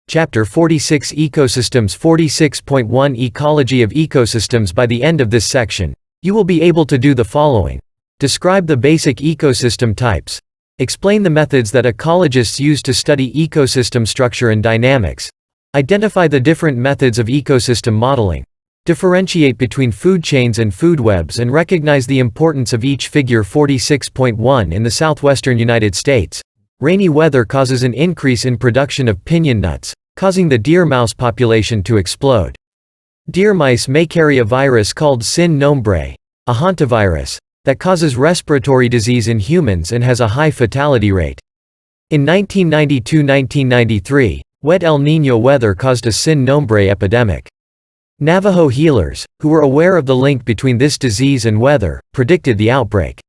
Chapter 46 Ecosystems 46.1 Ecology of Ecosystems. By the end of this section, you will be able to do the following. Describe the basic ecosystem types. Explain the methods that ecologists use to study ecosystem structure and dynamics. Identify the different methods of ecosystem modeling. Differentiate between food chains and food webs and recognize the importance of each. Figure 46.1 In the southwestern United States, rainy weather causes an increase in production of piñon nuts, causing the deer mouse population to explode. Deer mice may carry a virus called sin nombre, a hantavirus, that causes respiratory disease in humans and has a high fatality rate. In 1992–1993, wet El Niño weather caused a sin nombre epidemic. Navajo healers, who were aware of the link between this disease and weather, predicted the outbreak.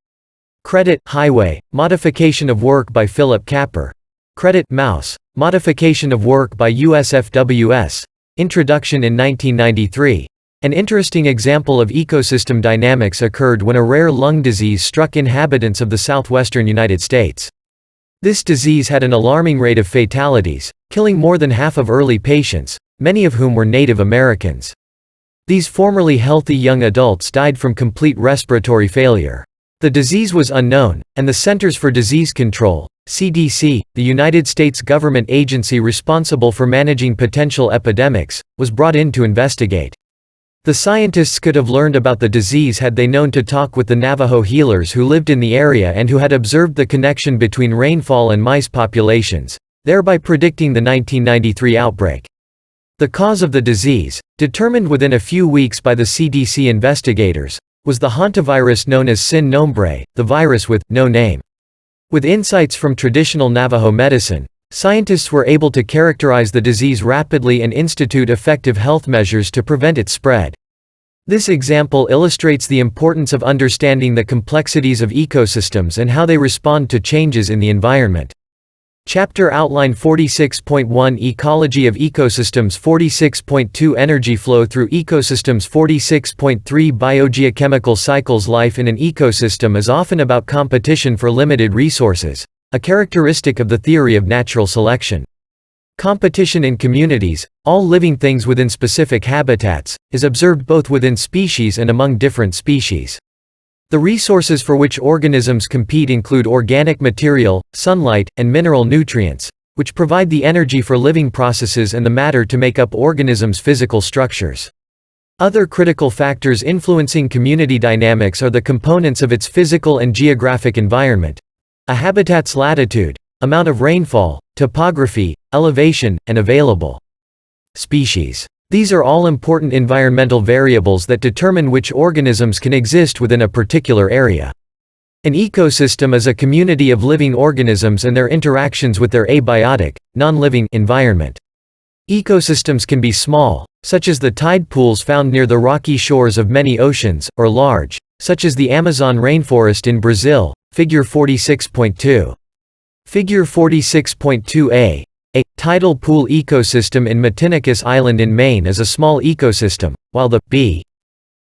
Credit, Highway, Modification of Work by Philip Capper. Credit, Mouse, Modification of Work by USFWS. Introduction in 1993. An interesting example of ecosystem dynamics occurred when a rare lung disease struck inhabitants of the southwestern United States. This disease had an alarming rate of fatalities, killing more than half of early patients, many of whom were Native Americans. These formerly healthy young adults died from complete respiratory failure. The disease was unknown, and the Centers for Disease Control, CDC, the United States government agency responsible for managing potential epidemics, was brought in to investigate. The scientists could have learned about the disease had they known to talk with the Navajo healers who lived in the area and who had observed the connection between rainfall and mice populations, thereby predicting the 1993 outbreak. The cause of the disease, determined within a few weeks by the CDC investigators, was the hantavirus known as sin nombre, the virus with no name. With insights from traditional Navajo medicine, scientists were able to characterize the disease rapidly and institute effective health measures to prevent its spread. This example illustrates the importance of understanding the complexities of ecosystems and how they respond to changes in the environment. Chapter Outline 46.1 Ecology of Ecosystems 46.2 Energy flow through ecosystems 46.3 Biogeochemical cycles. Life in an ecosystem is often about competition for limited resources, a characteristic of the theory of natural selection. Competition in communities, all living things within specific habitats, is observed both within species and among different species. The resources for which organisms compete include organic material, sunlight, and mineral nutrients, which provide the energy for living processes and the matter to make up organisms' physical structures. Other critical factors influencing community dynamics are the components of its physical and geographic environment, a habitat's latitude, amount of rainfall, topography, elevation, and available species. These are all important environmental variables that determine which organisms can exist within a particular area. An ecosystem is a community of living organisms and their interactions with their abiotic, non-living environment. Ecosystems can be small, such as the tide pools found near the rocky shores of many oceans, or large, such as the Amazon rainforest in Brazil. Figure 46.2. Figure 46.2a. A tidal pool ecosystem in Matinicus Island in Maine is a small ecosystem, while the B.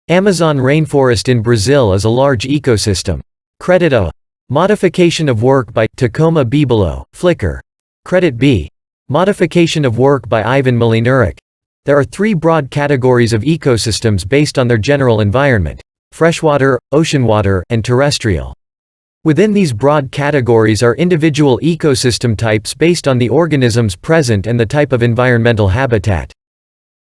Amazon rainforest in Brazil is a large ecosystem. Credit A. Modification of work by Tacoma Bibelo, Flickr. Credit B. Modification of work by Ivan Mlinář. There are three broad categories of ecosystems based on their general environment: freshwater, ocean water, and terrestrial. Within these broad categories are individual ecosystem types based on the organisms present and the type of environmental habitat.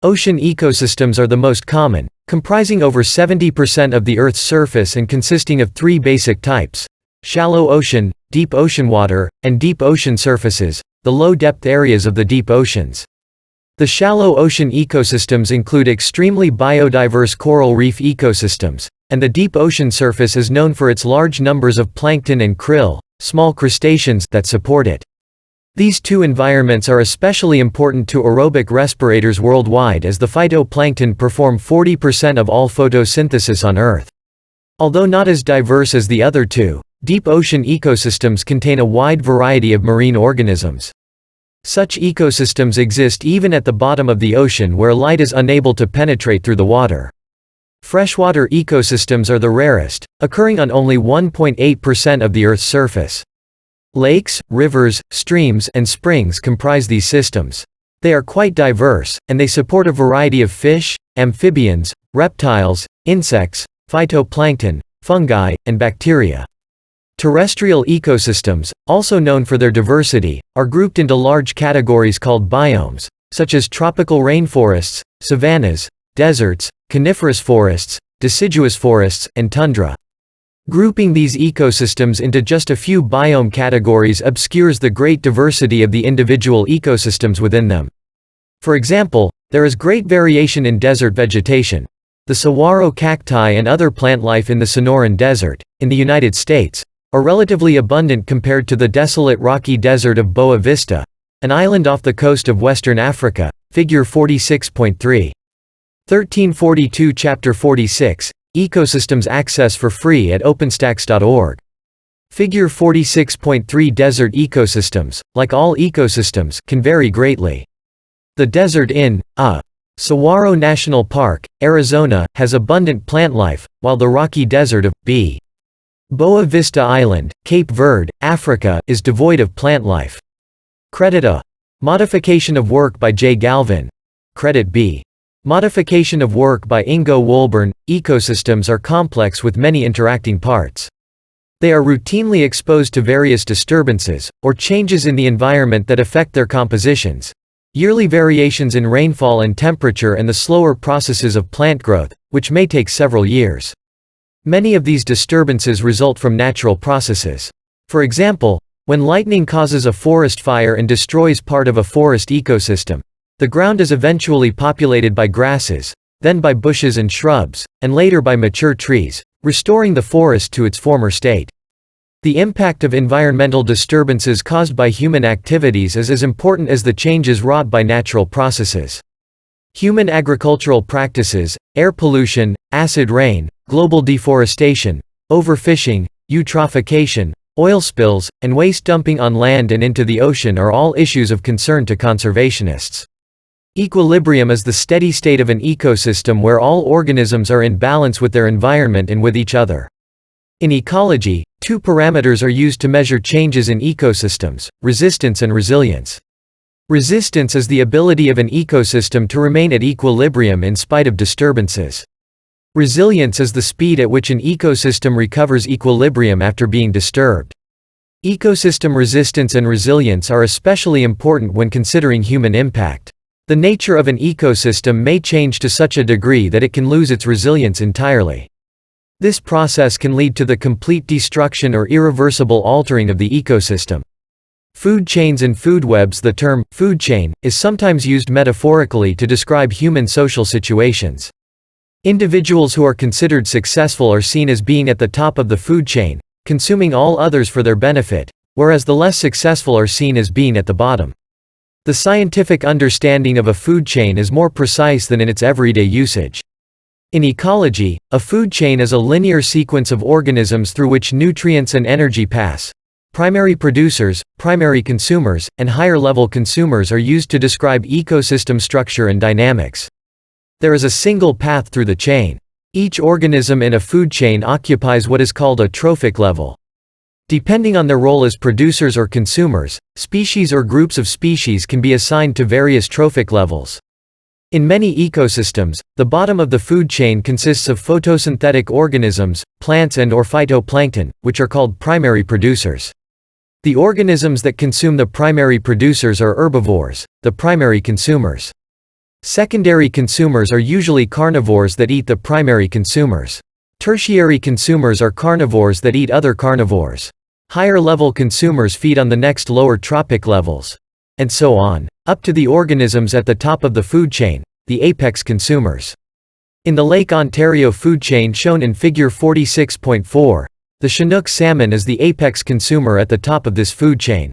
Ocean ecosystems are the most common, comprising over 70% of the Earth's surface and consisting of three basic types: shallow ocean, deep ocean water, and deep ocean surfaces, the low-depth areas of the deep oceans. The shallow ocean ecosystems include extremely biodiverse coral reef ecosystems, and the deep ocean surface is known for its large numbers of plankton and krill, small crustaceans, that support it. These two environments are especially important to aerobic respirators worldwide as the phytoplankton perform 40% of all photosynthesis on Earth. Although not as diverse as the other two, deep ocean ecosystems contain a wide variety of marine organisms. Such ecosystems exist even at the bottom of the ocean where light is unable to penetrate through the water. Freshwater ecosystems are the rarest, occurring on only 1.8% of the Earth's surface. Lakes, rivers, streams, and springs comprise these systems. They are quite diverse, and they support a variety of fish, amphibians, reptiles, insects, phytoplankton, fungi, and bacteria. Terrestrial ecosystems, also known for their diversity, are grouped into large categories called biomes, such as tropical rainforests, savannas, deserts, coniferous forests, deciduous forests, and tundra. Grouping these ecosystems into just a few biome categories obscures the great diversity of the individual ecosystems within them. For example, there is great variation in desert vegetation. The saguaro cacti and other plant life in the Sonoran Desert, in the United States, are relatively abundant compared to the desolate rocky desert of Boa Vista, an island off the coast of Western Africa, figure 46.3. 1342 Chapter 46, Ecosystems access for free at OpenStax.org. Figure 46.3 Desert ecosystems, like all ecosystems, can vary greatly. The desert in Saguaro National Park, Arizona, has abundant plant life, while the rocky desert of Boa Vista Island, Cape Verde, Africa, is devoid of plant life. Credit A. Modification of work by J. Galvin. Credit B. Modification of work by Ingo Wolburn. Ecosystems are complex with many interacting parts. They are routinely exposed to various disturbances, or changes in the environment that affect their compositions. Yearly variations in rainfall and temperature and the slower processes of plant growth, which may take several years. Many of these disturbances result from natural processes. For example, when lightning causes a forest fire and destroys part of a forest ecosystem, the ground is eventually populated by grasses, then by bushes and shrubs, and later by mature trees, restoring the forest to its former state. The impact of environmental disturbances caused by human activities is as important as the changes wrought by natural processes. Human agricultural practices, air pollution, acid rain, global deforestation, overfishing, eutrophication, oil spills, and waste dumping on land and into the ocean are all issues of concern to conservationists. Equilibrium is the steady state of an ecosystem where all organisms are in balance with their environment and with each other. In ecology, two parameters are used to measure changes in ecosystems: resistance and resilience. Resistance is the ability of an ecosystem to remain at equilibrium in spite of disturbances. Resilience is the speed at which an ecosystem recovers equilibrium after being disturbed. Ecosystem resistance and resilience are especially important when considering human impact. The nature of an ecosystem may change to such a degree that it can lose its resilience entirely. This process can lead to the complete destruction or irreversible altering of the ecosystem. Food chains and food webs. The term food chain is sometimes used metaphorically to describe human social situations. Individuals who are considered successful are seen as being at the top of the food chain, consuming all others for their benefit, whereas the less successful are seen as being at the bottom. The scientific understanding of a food chain is more precise than in its everyday usage. In ecology, a food chain is a linear sequence of organisms through which nutrients and energy pass. Primary producers, primary consumers, and higher-level consumers are used to describe ecosystem structure and dynamics. There is a single path through the chain. Each organism in a food chain occupies what is called a trophic level. Depending on their role as producers or consumers, species or groups of species can be assigned to various trophic levels. In many ecosystems, the bottom of the food chain consists of photosynthetic organisms, plants and/or phytoplankton, which are called primary producers. The organisms that consume the primary producers are herbivores, the primary consumers. Secondary consumers are usually carnivores that eat the primary consumers. Tertiary consumers are carnivores that eat other carnivores. Higher-level consumers feed on the next lower trophic levels. And so on, up to the organisms at the top of the food chain, the apex consumers. In the Lake Ontario food chain shown in Figure 46.4, the Chinook salmon is the apex consumer at the top of this food chain.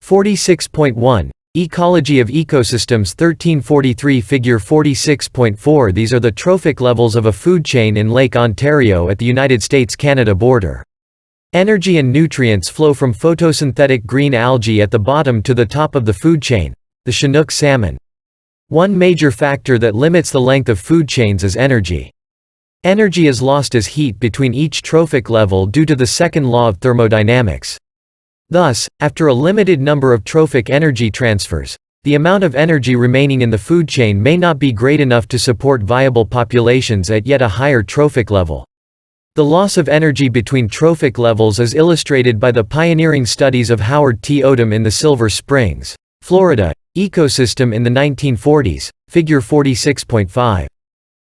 46.1. Ecology of ecosystems. 1343 Figure 46.4. These are the trophic levels of a food chain in Lake Ontario at the United States-Canada border. Energy and nutrients flow from photosynthetic green algae at the bottom to the top of the food chain, the Chinook salmon. One major factor that limits the length of food chains is energy. Energy is lost as heat between each trophic level due to the second law of thermodynamics. Thus, after a limited number of trophic energy transfers, the amount of energy remaining in the food chain may not be great enough to support viable populations at yet a higher trophic level. The loss of energy between trophic levels is illustrated by the pioneering studies of Howard T. Odom in the Silver Springs, Florida, ecosystem in the 1940s, figure 46.5.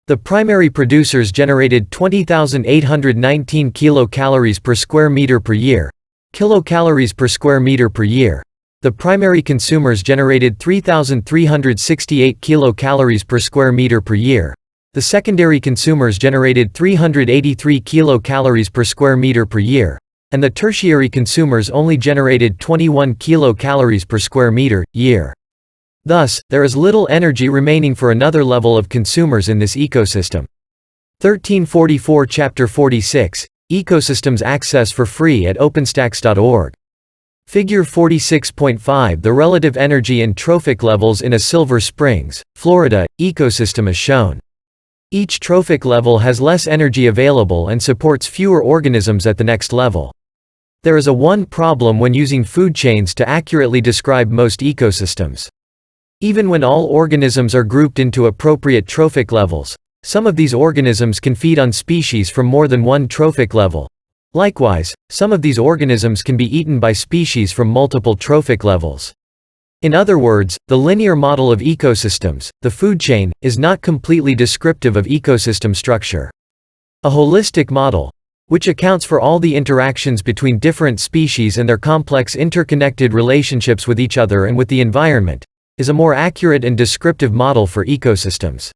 The primary producers generated 20,819 kilocalories per square meter per year, kilocalories per square meter per year. The primary consumers generated 3,368 kilocalories per square meter per year. The secondary consumers generated 383 kilocalories per square meter per year, and the tertiary consumers only generated 21 kilocalories per square meter year. Thus, there is little energy remaining for another level of consumers in this ecosystem. 1344 Chapter 46, Ecosystems Access for Free at OpenStax.org. Figure 46.5. The relative energy and trophic levels in a Silver Springs, Florida, ecosystem is shown. Each trophic level has less energy available and supports fewer organisms at the next level. There is one problem when using food chains to accurately describe most ecosystems. Even when all organisms are grouped into appropriate trophic levels, some of these organisms can feed on species from more than one trophic level. Likewise, some of these organisms can be eaten by species from multiple trophic levels. In other words, the linear model of ecosystems, the food chain, is not completely descriptive of ecosystem structure. A holistic model, which accounts for all the interactions between different species and their complex interconnected relationships with each other and with the environment, is a more accurate and descriptive model for ecosystems.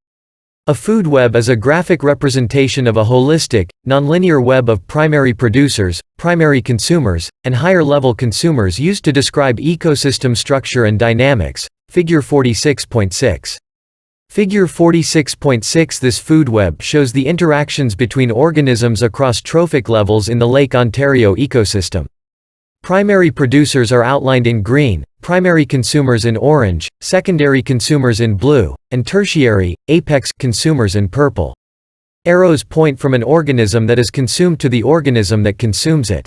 A food web is a graphic representation of a holistic, nonlinear web of primary producers, primary consumers, and higher-level consumers used to describe ecosystem structure and dynamics. Figure 46.6. Figure 46.6. This food web shows the interactions between organisms across trophic levels in the Lake Ontario ecosystem. Primary producers are outlined in green, primary consumers in orange, secondary consumers in blue, and tertiary, apex, consumers in purple. Arrows point from an organism that is consumed to the organism that consumes it.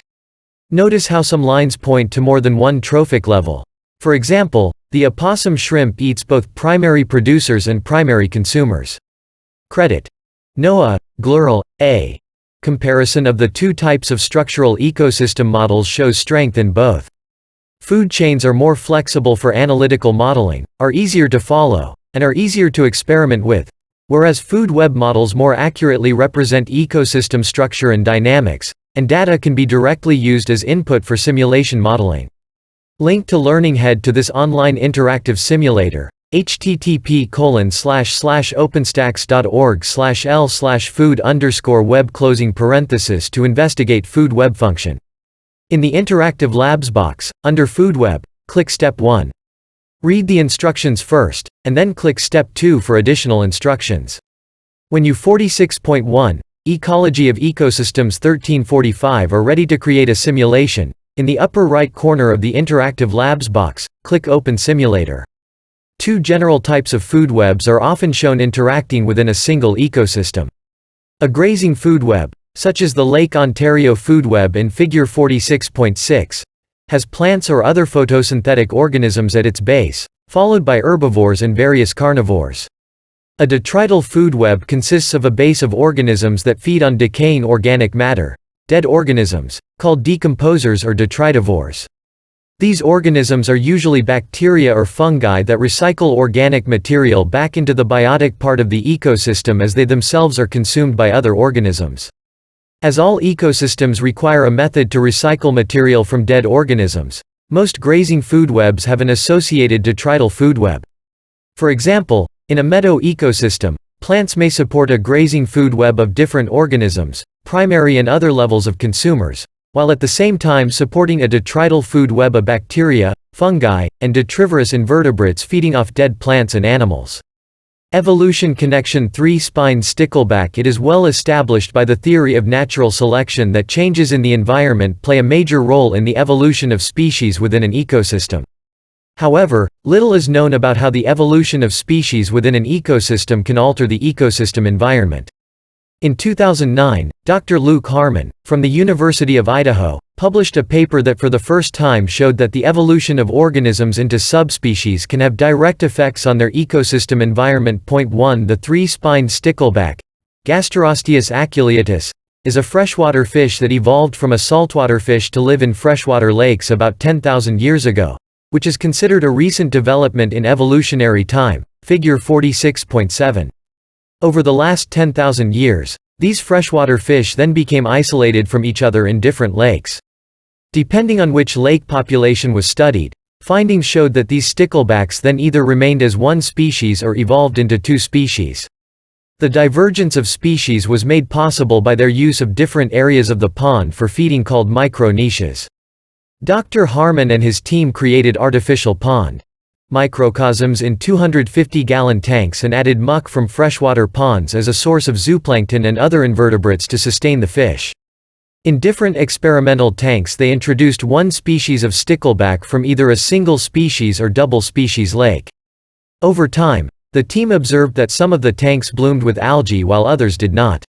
Notice how some lines point to more than one trophic level. For example, the opossum shrimp eats both primary producers and primary consumers. Credit. Noah, Glurl, A. Comparison of the two types of structural ecosystem models shows strength in both. Food chains are more flexible for analytical modeling, are easier to follow, and are easier to experiment with, whereas food web models more accurately represent ecosystem structure and dynamics, and data can be directly used as input for simulation modeling. Link to Learning Head to this online interactive simulator, http://openstax.org/l/food_web to investigate food web function. In the Interactive Labs box, under Food Web, click Step 1. Read the instructions first, and then click Step 2 for additional instructions. When you 46.1, Ecology of Ecosystems 1345 are ready to create a simulation, in the upper right corner of the Interactive Labs box, click Open Simulator. Two general types of food webs are often shown interacting within a single ecosystem. A grazing food web, such as the Lake Ontario food web in Figure 46.6, has plants or other photosynthetic organisms at its base, followed by herbivores and various carnivores. A detrital food web consists of a base of organisms that feed on decaying organic matter, dead organisms, called decomposers or detritivores. These organisms are usually bacteria or fungi that recycle organic material back into the biotic part of the ecosystem as they themselves are consumed by other organisms. As all ecosystems require a method to recycle material from dead organisms, most grazing food webs have an associated detrital food web. For example, in a meadow ecosystem, plants may support a grazing food web of different organisms, primary and other levels of consumers, while at the same time supporting a detrital food web of bacteria, fungi, and detrivorous invertebrates feeding off dead plants and animals. Evolution Connection 3 Spine Stickleback. It is well established by the theory of natural selection that changes in the environment play a major role in the evolution of species within an ecosystem. However, little is known about how the evolution of species within an ecosystem can alter the ecosystem environment. In 2009, Dr. Luke Harmon, from the University of Idaho, published a paper that for the first time showed that the evolution of organisms into subspecies can have direct effects on their ecosystem environment. 1. The three-spined stickleback, Gasterosteus aculeatus, is a freshwater fish that evolved from a saltwater fish to live in freshwater lakes about 10,000 years ago, which is considered a recent development in evolutionary time. Figure 46.7. Over the last 10,000 years, these freshwater fish then became isolated from each other in different lakes. Depending on which lake population was studied, findings showed that these sticklebacks then either remained as one species or evolved into two species. The divergence of species was made possible by their use of different areas of the pond for feeding called micro-niches. Dr. Harmon and his team created artificial pond microcosms in 250-gallon tanks and added muck from freshwater ponds as a source of zooplankton and other invertebrates to sustain the fish. In different experimental tanks they introduced one species of stickleback from either a single species or double species lake. Over time, the team observed that some of the tanks bloomed with algae while others did not.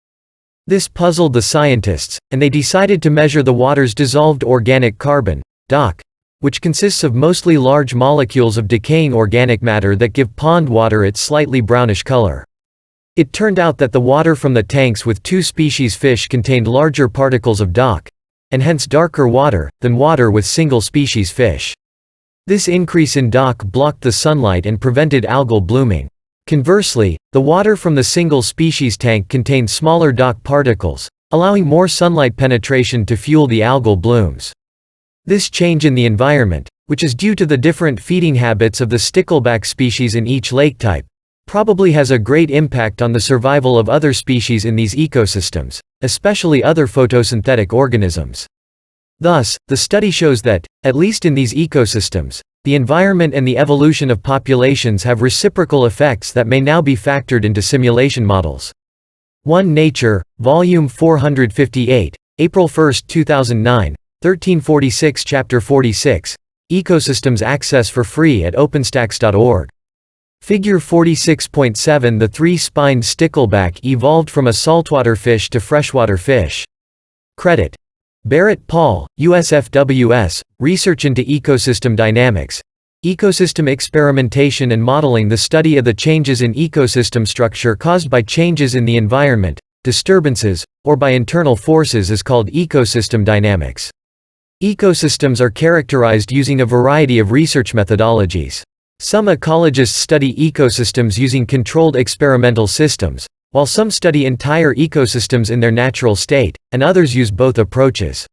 This puzzled the scientists, and they decided to measure the water's dissolved organic carbon, DOC, which consists of mostly large molecules of decaying organic matter that give pond water its slightly brownish color. It turned out that the water from the tanks with two species fish contained larger particles of DOC, and hence darker water, than water with single species fish. This increase in DOC blocked the sunlight and prevented algal blooming. Conversely, the water from the single species tank contained smaller DOC particles, allowing more sunlight penetration to fuel the algal blooms. This change in the environment, which is due to the different feeding habits of the stickleback species in each lake type, probably has a great impact on the survival of other species in these ecosystems, especially other photosynthetic organisms. Thus, the study shows that, at least in these ecosystems, the environment and the evolution of populations have reciprocal effects that may now be factored into simulation models. 1 Nature, Volume 458, April 1, 2009, 1346 Chapter 46, Ecosystems access for free at openstax.org. Figure 46.7 The three-spined stickleback evolved from a saltwater fish to freshwater fish. Credit: Barrett Paul, USFWS, Research into Ecosystem Dynamics, Ecosystem Experimentation and Modeling. The study of the changes in ecosystem structure caused by changes in the environment, disturbances, or by internal forces is called ecosystem dynamics. Ecosystems are characterized using a variety of research methodologies. Some ecologists study ecosystems using controlled experimental systems, while some study entire ecosystems in their natural state, and others use both approaches.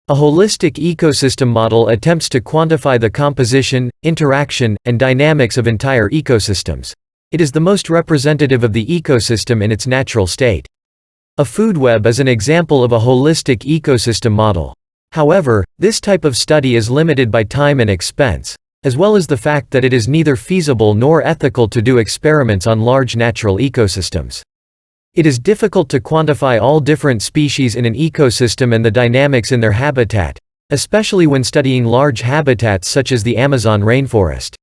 A holistic ecosystem model attempts to quantify the composition, interaction, and dynamics of entire ecosystems. It is the most representative of the ecosystem in its natural state. A food web is an example of a holistic ecosystem model. However, this type of study is limited by time and expense, as well as the fact that it is neither feasible nor ethical to do experiments on large natural ecosystems. It is difficult to quantify all different species in an ecosystem and the dynamics in their habitat, especially when studying large habitats such as the Amazon rainforest.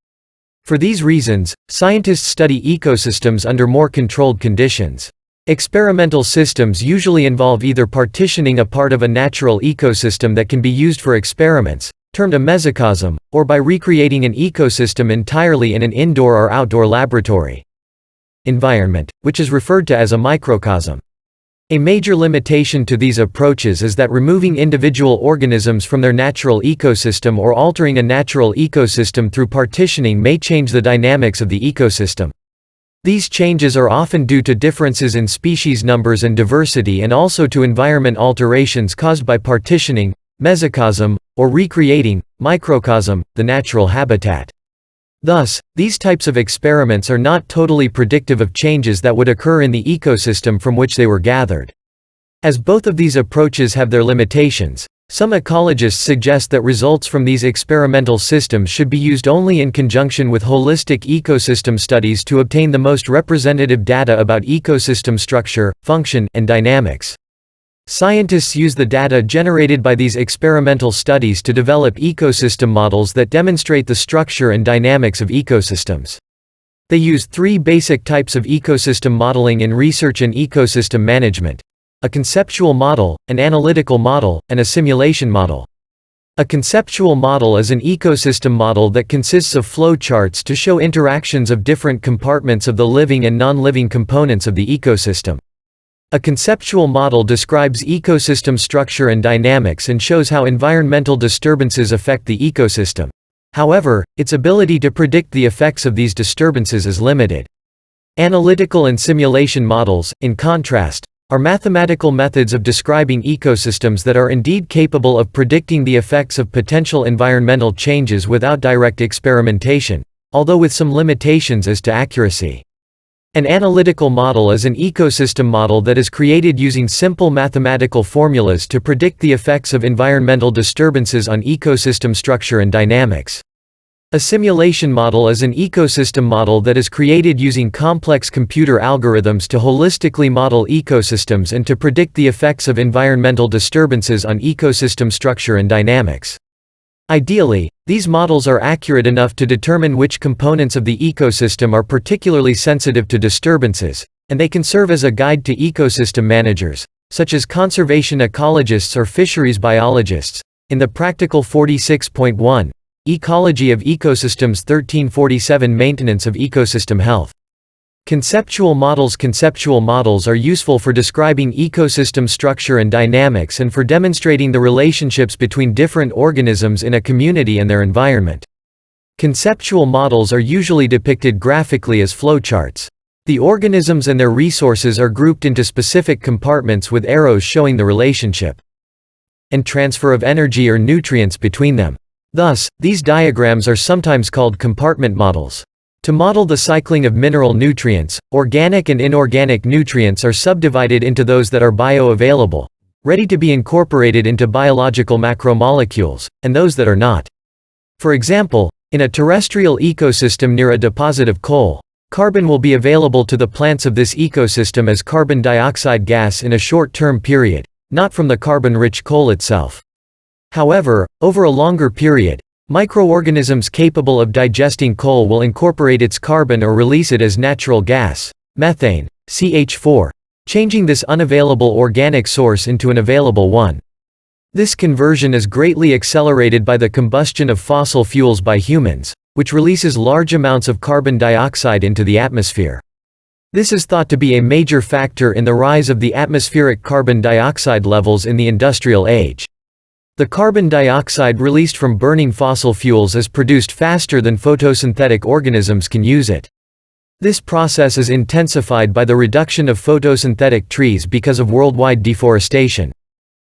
For these reasons, scientists study ecosystems under more controlled conditions. Experimental systems usually involve either partitioning a part of a natural ecosystem that can be used for experiments, termed a mesocosm, or by recreating an ecosystem entirely in an indoor or outdoor laboratory environment, which is referred to as a microcosm. A major limitation to these approaches is that removing individual organisms from their natural ecosystem or altering a natural ecosystem through partitioning may change the dynamics of the ecosystem. These changes are often due to differences in species numbers and diversity and also to environment alterations caused by partitioning, mesocosm, or recreating, microcosm, the natural habitat. Thus, these types of experiments are not totally predictive of changes that would occur in the ecosystem from which they were gathered. As both of these approaches have their limitations, some ecologists suggest that results from these experimental systems should be used only in conjunction with holistic ecosystem studies to obtain the most representative data about ecosystem structure, function, and dynamics. Scientists use the data generated by these experimental studies to develop ecosystem models that demonstrate the structure and dynamics of ecosystems. They use three basic types of ecosystem modeling in research and ecosystem management: a conceptual model, an analytical model, and a simulation model. A conceptual model is an ecosystem model that consists of flowcharts to show interactions of different compartments of the living and non-living components of the ecosystem. A conceptual model describes ecosystem structure and dynamics and shows how environmental disturbances affect the ecosystem. However, its ability to predict the effects of these disturbances is limited. Analytical and simulation models, in contrast, are mathematical methods of describing ecosystems that are indeed capable of predicting the effects of potential environmental changes without direct experimentation, although with some limitations as to accuracy. An analytical model is an ecosystem model that is created using simple mathematical formulas to predict the effects of environmental disturbances on ecosystem structure and dynamics. A simulation model is an ecosystem model that is created using complex computer algorithms to holistically model ecosystems and to predict the effects of environmental disturbances on ecosystem structure and dynamics. Ideally, these models are accurate enough to determine which components of the ecosystem are particularly sensitive to disturbances, and they can serve as a guide to ecosystem managers, such as conservation ecologists or fisheries biologists. In the Practical 46.1, Ecology of Ecosystems 1347 Maintenance of Ecosystem Health. Conceptual models are useful for describing ecosystem structure and dynamics and for demonstrating the relationships between different organisms in a community and their environment. Conceptual models are usually depicted graphically as flowcharts. The organisms and their resources are grouped into specific compartments with arrows showing the relationship and transfer of energy or nutrients between them. Thus, these diagrams are sometimes called compartment models. To model the cycling of mineral nutrients, organic and inorganic nutrients are subdivided into those that are bioavailable, ready to be incorporated into biological macromolecules, and those that are not. For example, in a terrestrial ecosystem near a deposit of coal, carbon will be available to the plants of this ecosystem as carbon dioxide gas in a short-term period, not from the carbon-rich coal itself. However, over a longer period, microorganisms capable of digesting coal will incorporate its carbon or release it as natural gas, methane, CH4, changing this unavailable organic source into an available one. This conversion is greatly accelerated by the combustion of fossil fuels by humans, which releases large amounts of carbon dioxide into the atmosphere. This is thought to be a major factor in the rise of the atmospheric carbon dioxide levels in the industrial age. The carbon dioxide released from burning fossil fuels is produced faster than photosynthetic organisms can use it. This process is intensified by the reduction of photosynthetic trees because of worldwide deforestation.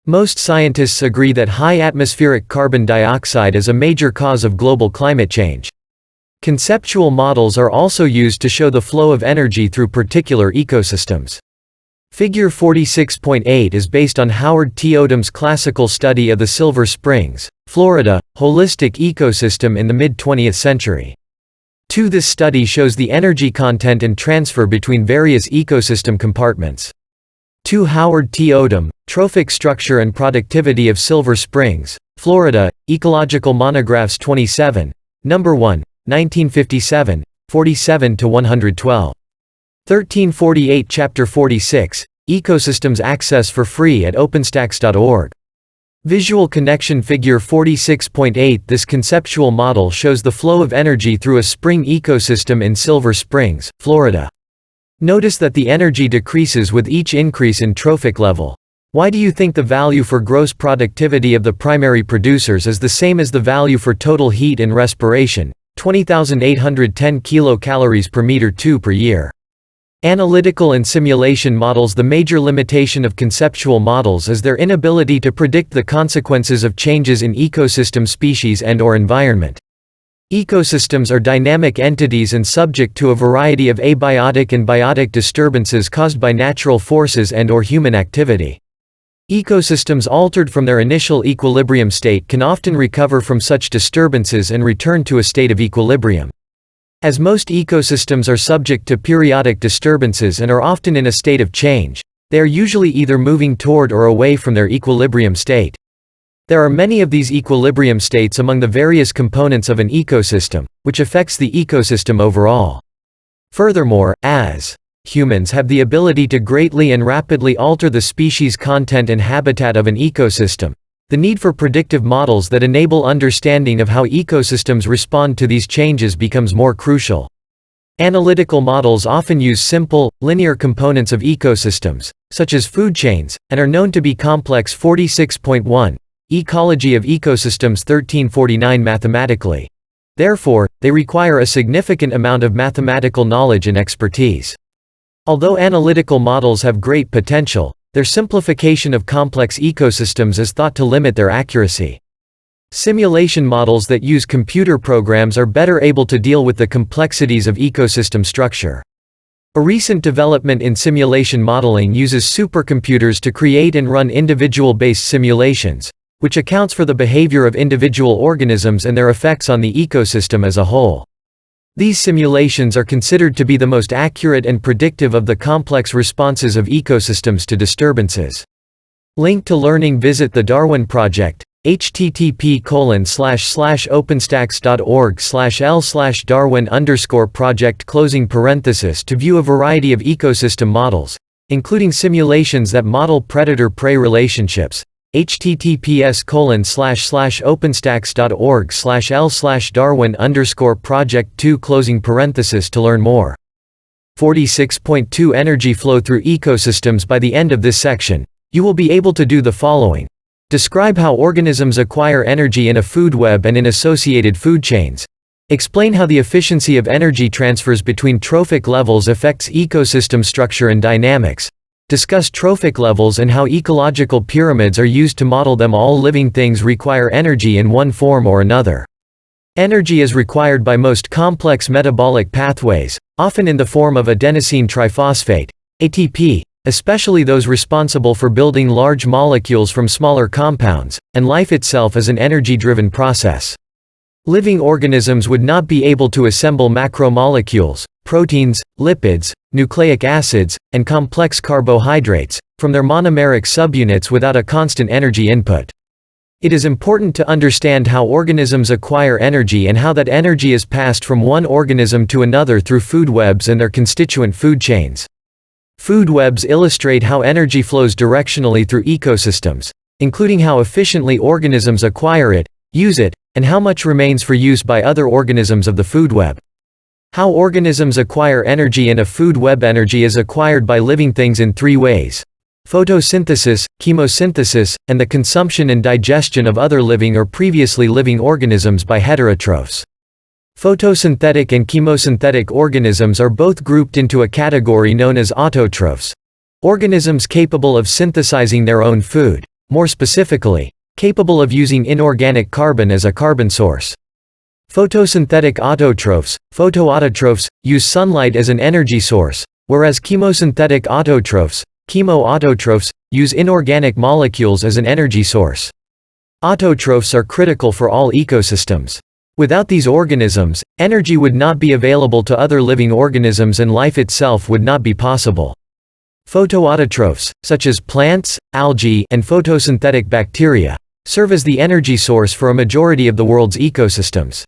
Most scientists agree that high atmospheric carbon dioxide is a major cause of global climate change. Conceptual models are also used to show the flow of energy through particular ecosystems. Figure 46.8 is based on Howard T. Odom's classical study of the Silver Springs, Florida, holistic ecosystem in the mid-20th century. This study shows the energy content and transfer between various ecosystem compartments. Howard T. Odom, Trophic Structure and Productivity of Silver Springs, Florida, Ecological Monographs 27, No. 1, 1957, 47–112. 1348 Chapter 46, Ecosystems Access for Free at OpenStax.org. Visual connection Figure 46.8 This conceptual model shows the flow of energy through a spring ecosystem in Silver Springs, Florida. Notice that the energy decreases with each increase in trophic level. Why do you think the value for gross productivity of the primary producers is the same as the value for total heat and respiration, 20,810 kilocalories per meter cubed per year? Analytical and simulation models The major limitation of conceptual models is their inability to predict the consequences of changes in ecosystem species and/or environment. Ecosystems are dynamic entities and subject to a variety of abiotic and biotic disturbances caused by natural forces and/or human activity. Ecosystems altered from their initial equilibrium state can often recover from such disturbances and return to a state of equilibrium. As most ecosystems are subject to periodic disturbances and are often in a state of change, they are usually either moving toward or away from their equilibrium state. There are many of these equilibrium states among the various components of an ecosystem, which affects the ecosystem overall. Furthermore, as Humans have the ability to greatly and rapidly alter the species content and habitat of an ecosystem. The need for predictive models that enable understanding of how ecosystems respond to these changes becomes more crucial. Analytical models often use simple, linear components of ecosystems, such as food chains, and are known to be complex. 46.1. Ecology of ecosystems. 1349 mathematically. Therefore, they require a significant amount of mathematical knowledge and expertise. Although analytical models have great potential, their simplification of complex ecosystems is thought to limit their accuracy. Simulation models that use computer programs are better able to deal with the complexities of ecosystem structure. A recent development in simulation modeling uses supercomputers to create and run individual-based simulations, which accounts for the behavior of individual organisms and their effects on the ecosystem as a whole. These simulations are considered to be the most accurate and predictive of the complex responses of ecosystems to disturbances. Link to learning. Visit the Darwin Project, http://openstax.org/l/darwin_project, to view a variety of ecosystem models, including simulations that model predator-prey relationships. https://openstax.org/l/darwin_project2 to learn more. 46.2 Energy flow through ecosystems. By the end of this section, you will be able to do the following. Describe how organisms acquire energy in a food web and in associated food chains. Explain how the efficiency of energy transfers between trophic levels affects ecosystem structure and dynamics. Discuss trophic levels and how ecological pyramids are used to model them. All living things require energy in one form or another. Energy is required by most complex metabolic pathways, often in the form of adenosine triphosphate, ATP, especially those responsible for building large molecules from smaller compounds, and life itself is an energy-driven process. Living organisms would not be able to assemble macromolecules, proteins, lipids, nucleic acids, and complex carbohydrates, from their monomeric subunits without a constant energy input. It is important to understand how organisms acquire energy and how that energy is passed from one organism to another through food webs and their constituent food chains. Food webs illustrate how energy flows directionally through ecosystems, including how efficiently organisms acquire it, use it, and how much remains for use by other organisms of the food web. How organisms acquire energy in a food web. Energy is acquired by living things in three ways: photosynthesis, chemosynthesis, and the consumption and digestion of other living or previously living organisms by heterotrophs. Photosynthetic and chemosynthetic organisms are both grouped into a category known as autotrophs, organisms capable of synthesizing their own food, more specifically, capable of using inorganic carbon as a carbon source. Photosynthetic autotrophs, photoautotrophs, use sunlight as an energy source, whereas chemosynthetic autotrophs, chemoautotrophs, use inorganic molecules as an energy source. Autotrophs are critical for all ecosystems. Without these organisms, energy would not be available to other living organisms and life itself would not be possible. Photoautotrophs, such as plants, algae, and photosynthetic bacteria, serve as the energy source for a majority of the world's ecosystems.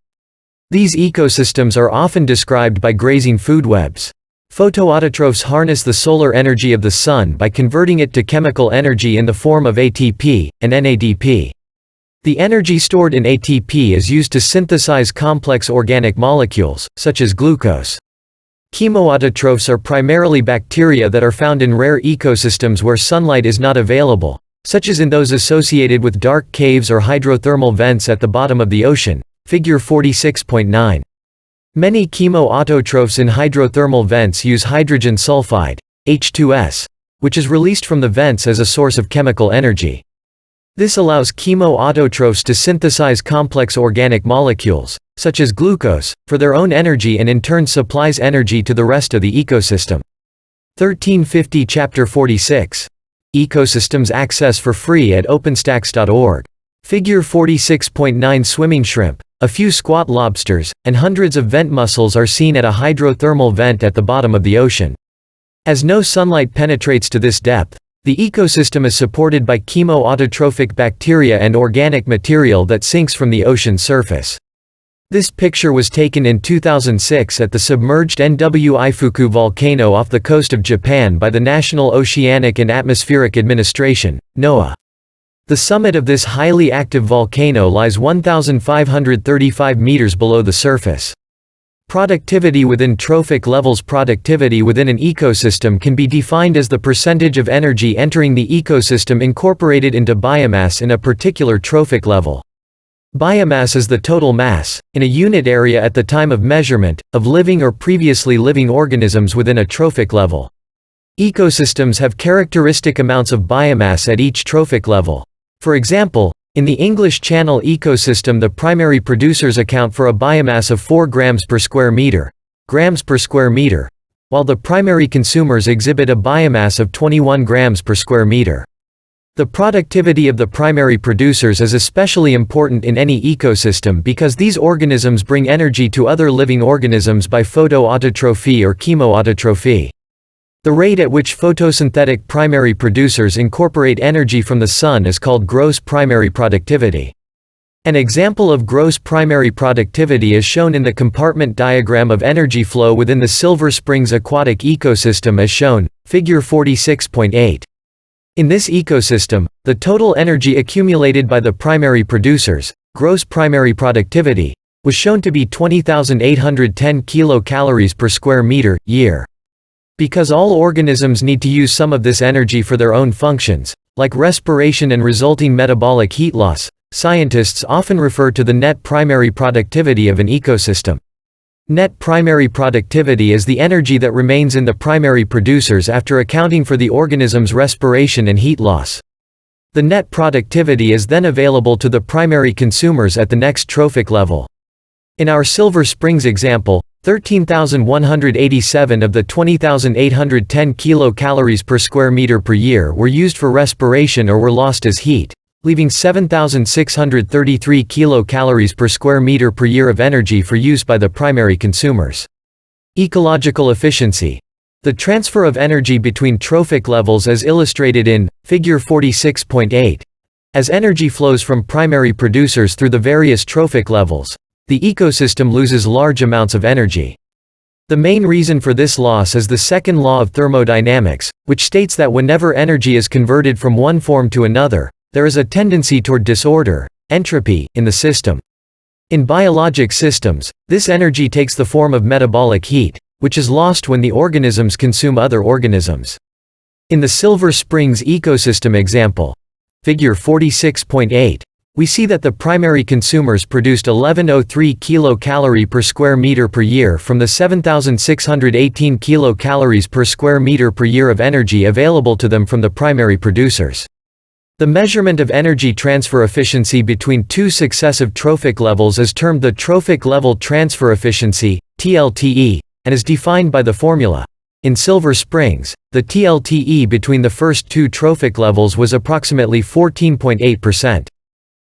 These ecosystems are often described by grazing food webs. Photoautotrophs harness the solar energy of the sun by converting it to chemical energy in the form of ATP and NADP. The energy stored in ATP is used to synthesize complex organic molecules, such as glucose. Chemoautotrophs are primarily bacteria that are found in rare ecosystems where sunlight is not available, such as in those associated with dark caves or hydrothermal vents at the bottom of the ocean. Figure 46.9. Many chemoautotrophs in hydrothermal vents use hydrogen sulfide, H2S, which is released from the vents as a source of chemical energy. This allows chemoautotrophs to synthesize complex organic molecules, such as glucose, for their own energy and in turn supplies energy to the rest of the ecosystem. 1350 Chapter 46. Ecosystems access for free at OpenStax.org. Figure 46.9. Swimming shrimp, a few squat lobsters, and hundreds of vent mussels are seen at a hydrothermal vent at the bottom of the ocean. As no sunlight penetrates to this depth, the ecosystem is supported by chemoautotrophic bacteria and organic material that sinks from the ocean's surface. This picture was taken in 2006 at the submerged Nwifuku volcano off the coast of Japan by the National Oceanic and Atmospheric Administration, NOAA. The summit of this highly active volcano lies 1,535 meters below the surface. Productivity within trophic levels. Productivity within an ecosystem can be defined as the percentage of energy entering the ecosystem incorporated into biomass in a particular trophic level. Biomass is the total mass, in a unit area at the time of measurement, of living or previously living organisms within a trophic level. Ecosystems have characteristic amounts of biomass at each trophic level. For example, in the English Channel ecosystem, the primary producers account for a biomass of 4 grams per square meter, while the primary consumers exhibit a biomass of 21 grams per square meter. The productivity of the primary producers is especially important in any ecosystem because these organisms bring energy to other living organisms by photoautotrophy or chemoautotrophy. The rate at which photosynthetic primary producers incorporate energy from the sun is called gross primary productivity. An example of gross primary productivity is shown in the compartment diagram of energy flow within the Silver Springs aquatic ecosystem as shown, figure 46.8. In this ecosystem, the total energy accumulated by the primary producers, gross primary productivity, was shown to be 20,810 kilocalories per square meter, year. Because all organisms need to use some of this energy for their own functions, like respiration and resulting metabolic heat loss, scientists often refer to the net primary productivity of an ecosystem. Net primary productivity is the energy that remains in the primary producers after accounting for the organism's respiration and heat loss. The net productivity is then available to the primary consumers at the next trophic level. In our Silver Springs example, 13,187 of the 20,810 kilocalories per square meter per year were used for respiration or were lost as heat, leaving 7,633 kilocalories per square meter per year of energy for use by the primary consumers. Ecological efficiency. The transfer of energy between trophic levels as illustrated in figure 46.8. As energy flows from primary producers through the various trophic levels, the ecosystem loses large amounts of energy. The main reason for this loss is the second law of thermodynamics, which states that whenever energy is converted from one form to another, there is a tendency toward disorder, entropy, in the system. In biologic systems, this energy takes the form of metabolic heat, which is lost when the organisms consume other organisms. In the Silver Springs ecosystem example, figure 46.8, we see that the primary consumers produced 1103 kilocalorie per square meter per year from the 7,618 kilocalories per square meter per year of energy available to them from the primary producers. The measurement of energy transfer efficiency between two successive trophic levels is termed the trophic level transfer efficiency, TLTE, and is defined by the formula. In Silver Springs, the TLTE between the first two trophic levels was approximately 14.8%.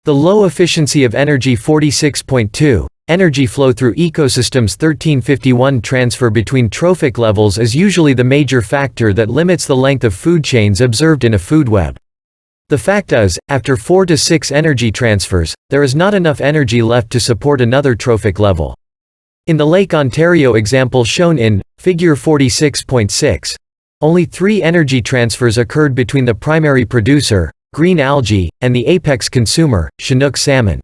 The low efficiency of energy 46.2, energy flow through ecosystems 1351 transfer between trophic levels is usually the major factor that limits the length of food chains observed in a food web. The fact is, after 4 to 6 energy transfers, there is not enough energy left to support another trophic level. In the Lake Ontario example shown in figure 46.6, only 3 energy transfers occurred between the primary producer, green algae, and the apex consumer, Chinook salmon.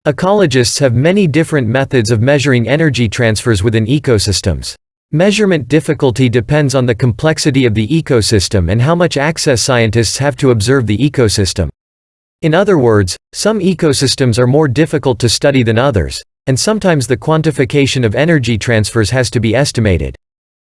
Ecologists have many different methods of measuring energy transfers within ecosystems. Measurement difficulty depends on the complexity of the ecosystem and how much access scientists have to observe the ecosystem. In other words, some ecosystems are more difficult to study than others, and sometimes the quantification of energy transfers has to be estimated.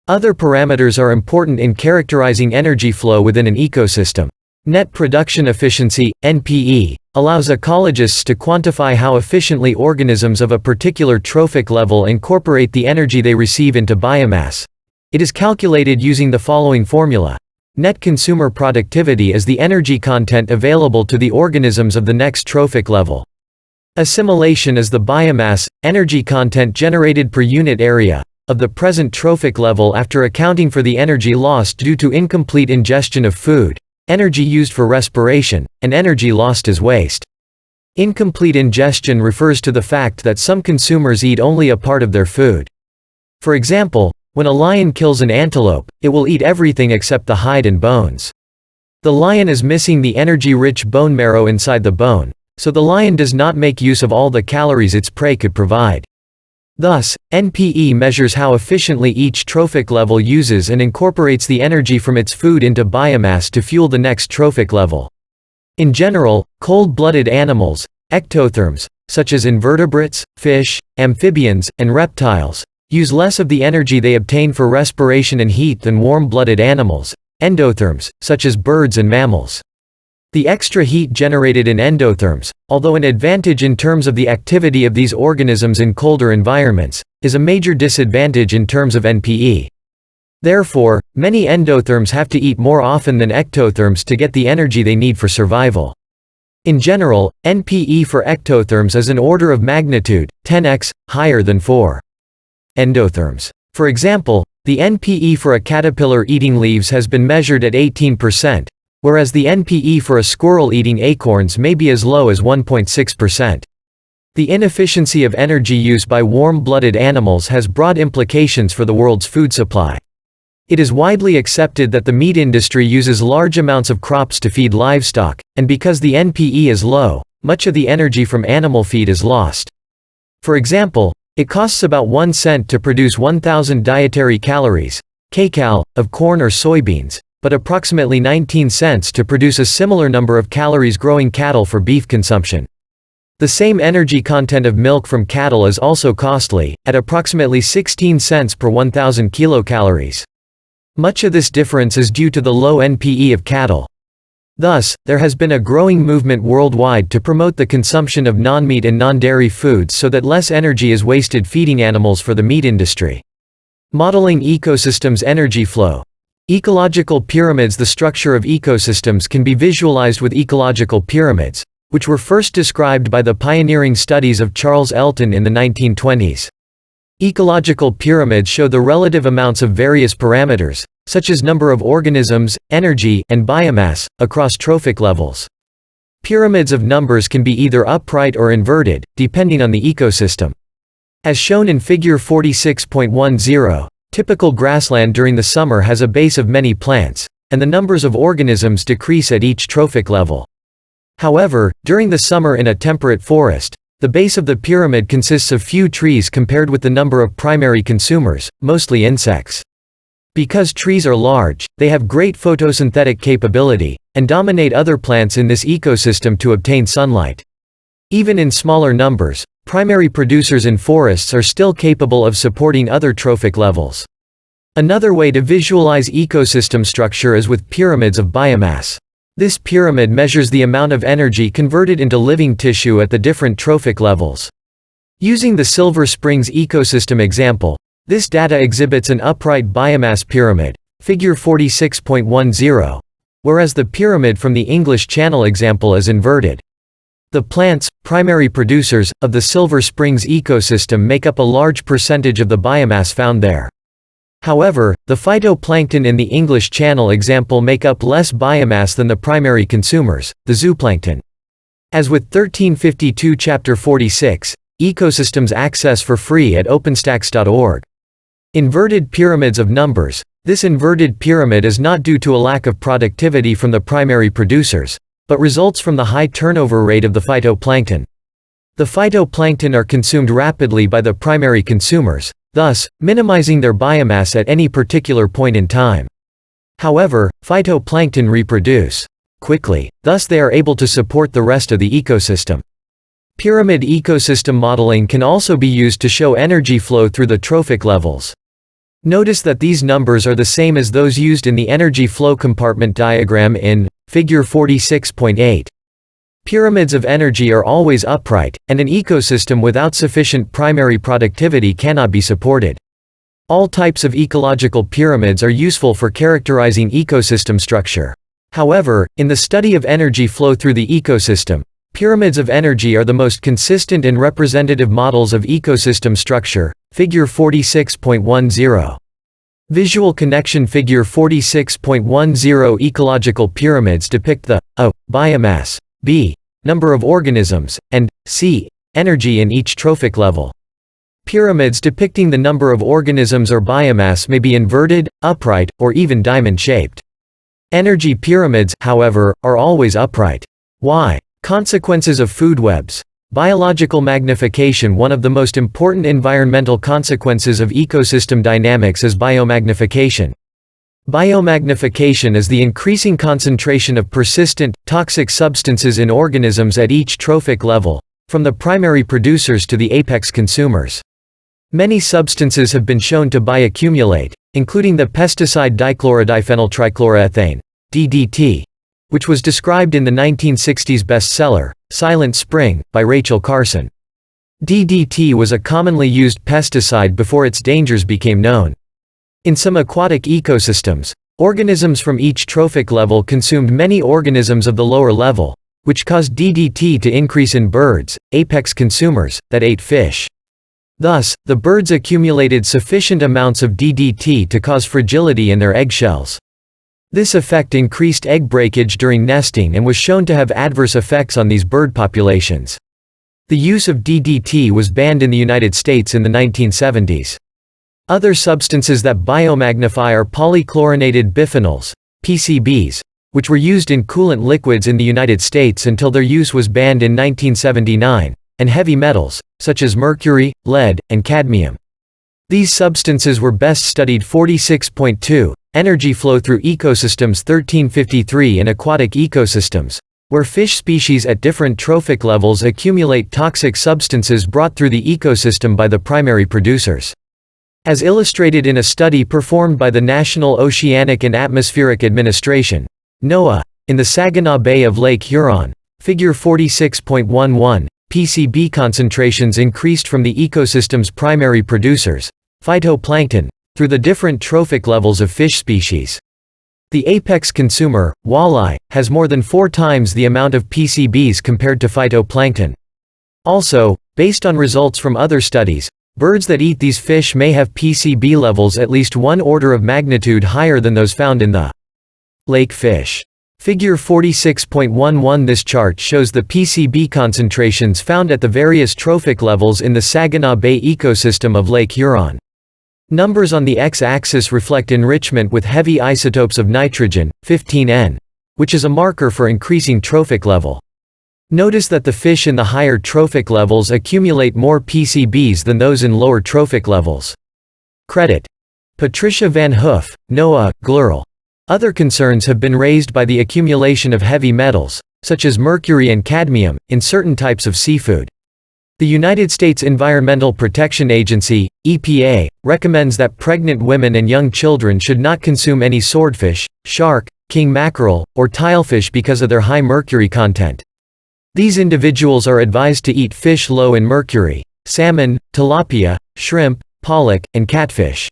Other parameters are important in characterizing energy flow within an ecosystem. Net production efficiency, NPE, allows ecologists to quantify how efficiently organisms of a particular trophic level incorporate the energy they receive into biomass. It is calculated using the following formula. Net consumer productivity is the energy content available to the organisms of the next trophic level. Assimilation is the biomass, energy content generated per unit area, of the present trophic level after accounting for the energy lost due to incomplete ingestion of food, energy used for respiration, and energy lost as waste. Incomplete ingestion refers to the fact that some consumers eat only a part of their food. For example, when a lion kills an antelope, it will eat everything except the hide and bones. The lion is missing the energy-rich bone marrow inside the bone, so the lion does not make use of all the calories its prey could provide. Thus, NPE measures how efficiently each trophic level uses and incorporates the energy from its food into biomass to fuel the next trophic level. In general, cold-blooded animals, ectotherms, such as invertebrates, fish, amphibians, and reptiles, use less of the energy they obtain for respiration and heat than warm-blooded animals, endotherms, such as birds and mammals. The extra heat generated in endotherms, although an advantage in terms of the activity of these organisms in colder environments, is a major disadvantage in terms of NPE. Therefore, many endotherms have to eat more often than ectotherms to get the energy they need for survival. In general, NPE for ectotherms is an order of magnitude, 10x, higher than for endotherms. For example, the NPE for a caterpillar eating leaves has been measured at 18%, whereas the NPE for a squirrel eating acorns may be as low as 1.6%. The inefficiency of energy use by warm-blooded animals has broad implications for the world's food supply. It is widely accepted that the meat industry uses large amounts of crops to feed livestock, and because the NPE is low, much of the energy from animal feed is lost. For example, it costs about 1 cent to produce 1,000 dietary calories, kcal, of corn or soybeans, but approximately 19 cents to produce a similar number of calories growing cattle for beef consumption. The same energy content of milk from cattle is also costly, at approximately 16 cents per 1,000 kilocalories. Much of this difference is due to the low NPE of cattle. Thus, there has been a growing movement worldwide to promote the consumption of non-meat and non-dairy foods so that less energy is wasted feeding animals for the meat industry. Modeling ecosystems' energy flow. Ecological pyramids. The structure of ecosystems can be visualized with ecological pyramids, which were first described by the pioneering studies of Charles Elton in the 1920s. Ecological pyramids show the relative amounts of various parameters, such as number of organisms, energy, and biomass, across trophic levels. Pyramids of numbers can be either upright or inverted, depending on the ecosystem. As shown in Figure 46.10, typical grassland during the summer has a base of many plants, and the numbers of organisms decrease at each trophic level. However, during the summer in a temperate forest, the base of the pyramid consists of few trees compared with the number of primary consumers, mostly insects. Because trees are large, they have great photosynthetic capability, and dominate other plants in this ecosystem to obtain sunlight. Even in smaller numbers, primary producers in forests are still capable of supporting other trophic levels. Another way to visualize ecosystem structure is with pyramids of biomass. This pyramid measures the amount of energy converted into living tissue at the different trophic levels. Using the Silver Springs ecosystem example, this data exhibits an upright biomass pyramid, Figure 46.10, whereas the pyramid from the English Channel example is inverted. The plants, primary producers, of the Silver Springs ecosystem make up a large percentage of the biomass found there. However, the phytoplankton in the English Channel example make up less biomass than the primary consumers, the zooplankton. As with 1352 Chapter 46, Ecosystems access for free at OpenStax.org. Inverted pyramids of numbers. This inverted pyramid is not due to a lack of productivity from the primary producers, but results from the high turnover rate of the phytoplankton. The phytoplankton are consumed rapidly by the primary consumers, thus, minimizing their biomass at any particular point in time. However, phytoplankton reproduce quickly, thus they are able to support the rest of the ecosystem. Pyramid ecosystem modeling can also be used to show energy flow through the trophic levels. Notice that these numbers are the same as those used in the energy flow compartment diagram in Figure 46.8. Pyramids of energy are always upright, and an ecosystem without sufficient primary productivity cannot be supported. All types of ecological pyramids are useful for characterizing ecosystem structure. However, in the study of energy flow through the ecosystem, pyramids of energy are the most consistent and representative models of ecosystem structure. Figure 46.10. Visual connection. Figure 46.10. Ecological pyramids depict the A. biomass, B. number of organisms, and c. energy in each trophic level. Pyramids depicting the number of organisms or biomass may be inverted, upright, or even diamond-shaped. Energy pyramids, however, are always upright. Why? Consequences of food webs. Biological magnification. One of the most important environmental consequences of ecosystem dynamics is biomagnification. Biomagnification is the increasing concentration of persistent, toxic substances in organisms at each trophic level, from the primary producers to the apex consumers. Many substances have been shown to bioaccumulate, including the pesticide dichlorodiphenyltrichloroethane, DDT, which was described in the 1960s bestseller, Silent Spring, by Rachel Carson. DDT was a commonly used pesticide before its dangers became known. In some aquatic ecosystems, organisms from each trophic level consumed many organisms of the lower level, which caused DDT to increase in birds, apex consumers, that ate fish. Thus, the birds accumulated sufficient amounts of DDT to cause fragility in their eggshells. This effect increased egg breakage during nesting and was shown to have adverse effects on these bird populations. The use of DDT was banned in the United States in the 1970s. Other substances that biomagnify are polychlorinated biphenyls, PCBs, which were used in coolant liquids in the United States until their use was banned in 1979, and heavy metals, such as mercury, lead, and cadmium. These substances were best studied. 46.2 Energy flow through ecosystems. 1353 In aquatic ecosystems, where fish species at different trophic levels accumulate toxic substances brought through the ecosystem by the primary producers. As illustrated in a study performed by the National Oceanic and Atmospheric Administration, NOAA, in the Saginaw Bay of Lake Huron, figure 46.11, PCB concentrations increased from the ecosystem's primary producers, phytoplankton, through the different trophic levels of fish species. The apex consumer, walleye, has more than 4 times the amount of PCBs compared to phytoplankton. Also, based on results from other studies, birds that eat these fish may have PCB levels at least 1 order of magnitude higher than those found in the lake fish. Figure 46.11 This chart shows the PCB concentrations found at the various trophic levels in the Saginaw Bay ecosystem of Lake Huron. Numbers on the x-axis reflect enrichment with heavy isotopes of nitrogen, 15N, which is a marker for increasing trophic level. Notice that the fish in the higher trophic levels accumulate more PCBs than those in lower trophic levels. Credit: Patricia Van Hoof, NOAA, GLERL. Other concerns have been raised by the accumulation of heavy metals, such as mercury and cadmium, in certain types of seafood. The United States Environmental Protection Agency, EPA, recommends that pregnant women and young children should not consume any swordfish, shark, king mackerel, or tilefish because of their high mercury content. These individuals are advised to eat fish low in mercury: salmon, tilapia, shrimp, pollock, and catfish.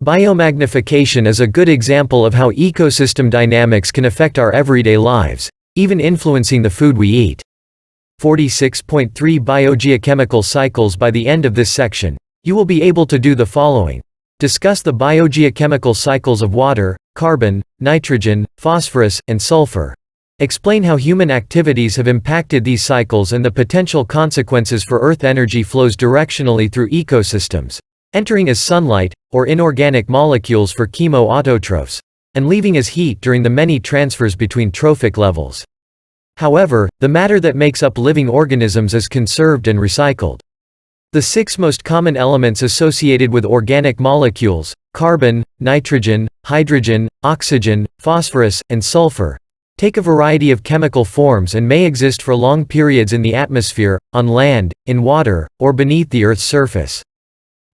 Biomagnification is a good example of how ecosystem dynamics can affect our everyday lives, even influencing the food we eat. 46.3 Biogeochemical cycles. By the end of this section, you will be able to do the following: discuss the biogeochemical cycles of water, carbon, nitrogen, phosphorus, and sulfur. Explain how human activities have impacted these cycles and the potential consequences for Earth. Energy flows directionally through ecosystems, entering as sunlight, or inorganic molecules for chemoautotrophs, and leaving as heat during the many transfers between trophic levels. However, the matter that makes up living organisms is conserved and recycled. The 6 most common elements associated with organic molecules, carbon, nitrogen, hydrogen, oxygen, phosphorus, and sulfur, take a variety of chemical forms and may exist for long periods in the atmosphere, on land, in water, or beneath the Earth's surface.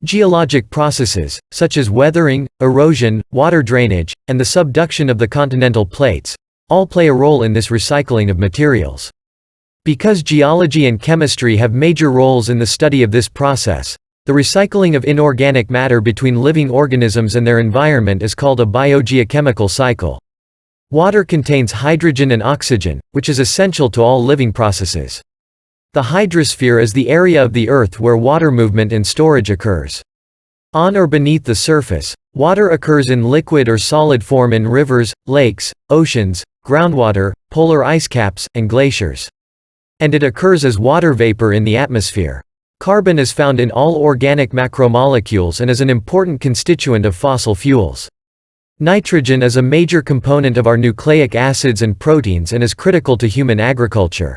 Geologic processes, such as weathering, erosion, water drainage, and the subduction of the continental plates, all play a role in this recycling of materials. Because geology and chemistry have major roles in the study of this process, the recycling of inorganic matter between living organisms and their environment is called a biogeochemical cycle. Water contains hydrogen and oxygen, which is essential to all living processes. The hydrosphere is the area of the Earth where water movement and storage occurs. On or beneath the surface, water occurs in liquid or solid form in rivers, lakes, oceans, groundwater, polar ice caps, and glaciers. and it occurs as water vapor in the atmosphere. Carbon is found in all organic macromolecules and is an important constituent of fossil fuels. Nitrogen is a major component of our nucleic acids and proteins and is critical to human agriculture.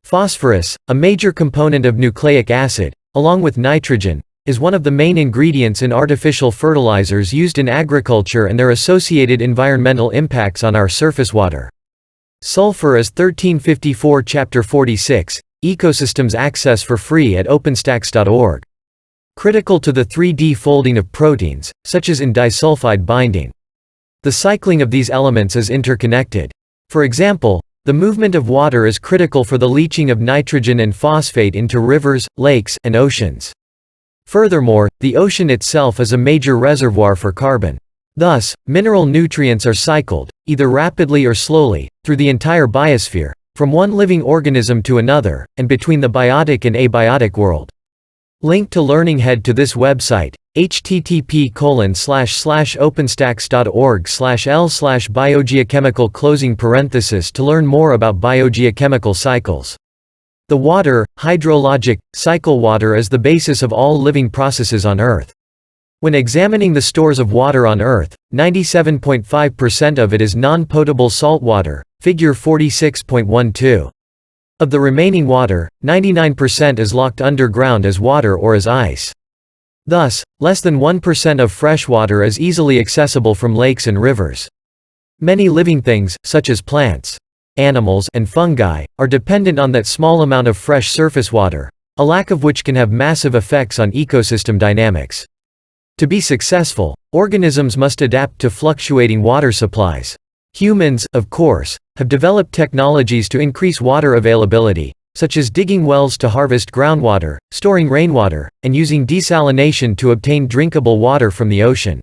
Phosphorus, a major component of nucleic acid, along with nitrogen, is one of the main ingredients in artificial fertilizers used in agriculture and their associated environmental impacts on our surface water. Sulfur is 1354 Chapter 46, Ecosystems access for free at OpenStax.org. Critical to the 3D folding of proteins, such as in disulfide binding. The cycling of these elements is interconnected. For example, the movement of water is critical for the leaching of nitrogen and phosphate into rivers, lakes, and oceans. Furthermore, the ocean itself is a major reservoir for carbon. Thus, mineral nutrients are cycled, either rapidly or slowly, through the entire biosphere, from one living organism to another, and between the biotic and abiotic world. Link to learning. Head to this website, http://openstax.org/l/biogeochemical, to learn more about biogeochemical cycles. The water, hydrologic, cycle water is the basis of all living processes on Earth. When examining the stores of water on Earth, 97.5% of it is non-potable salt water, figure 46.12. Of the remaining water, 99% is locked underground as water or as ice. Thus, less than 1% of fresh water is easily accessible from lakes and rivers. Many living things, such as plants, animals, and fungi, are dependent on that small amount of fresh surface water, a lack of which can have massive effects on ecosystem dynamics. To be successful, organisms must adapt to fluctuating water supplies. Humans, of course, have developed technologies to increase water availability, such as digging wells to harvest groundwater, storing rainwater, and using desalination to obtain drinkable water from the ocean.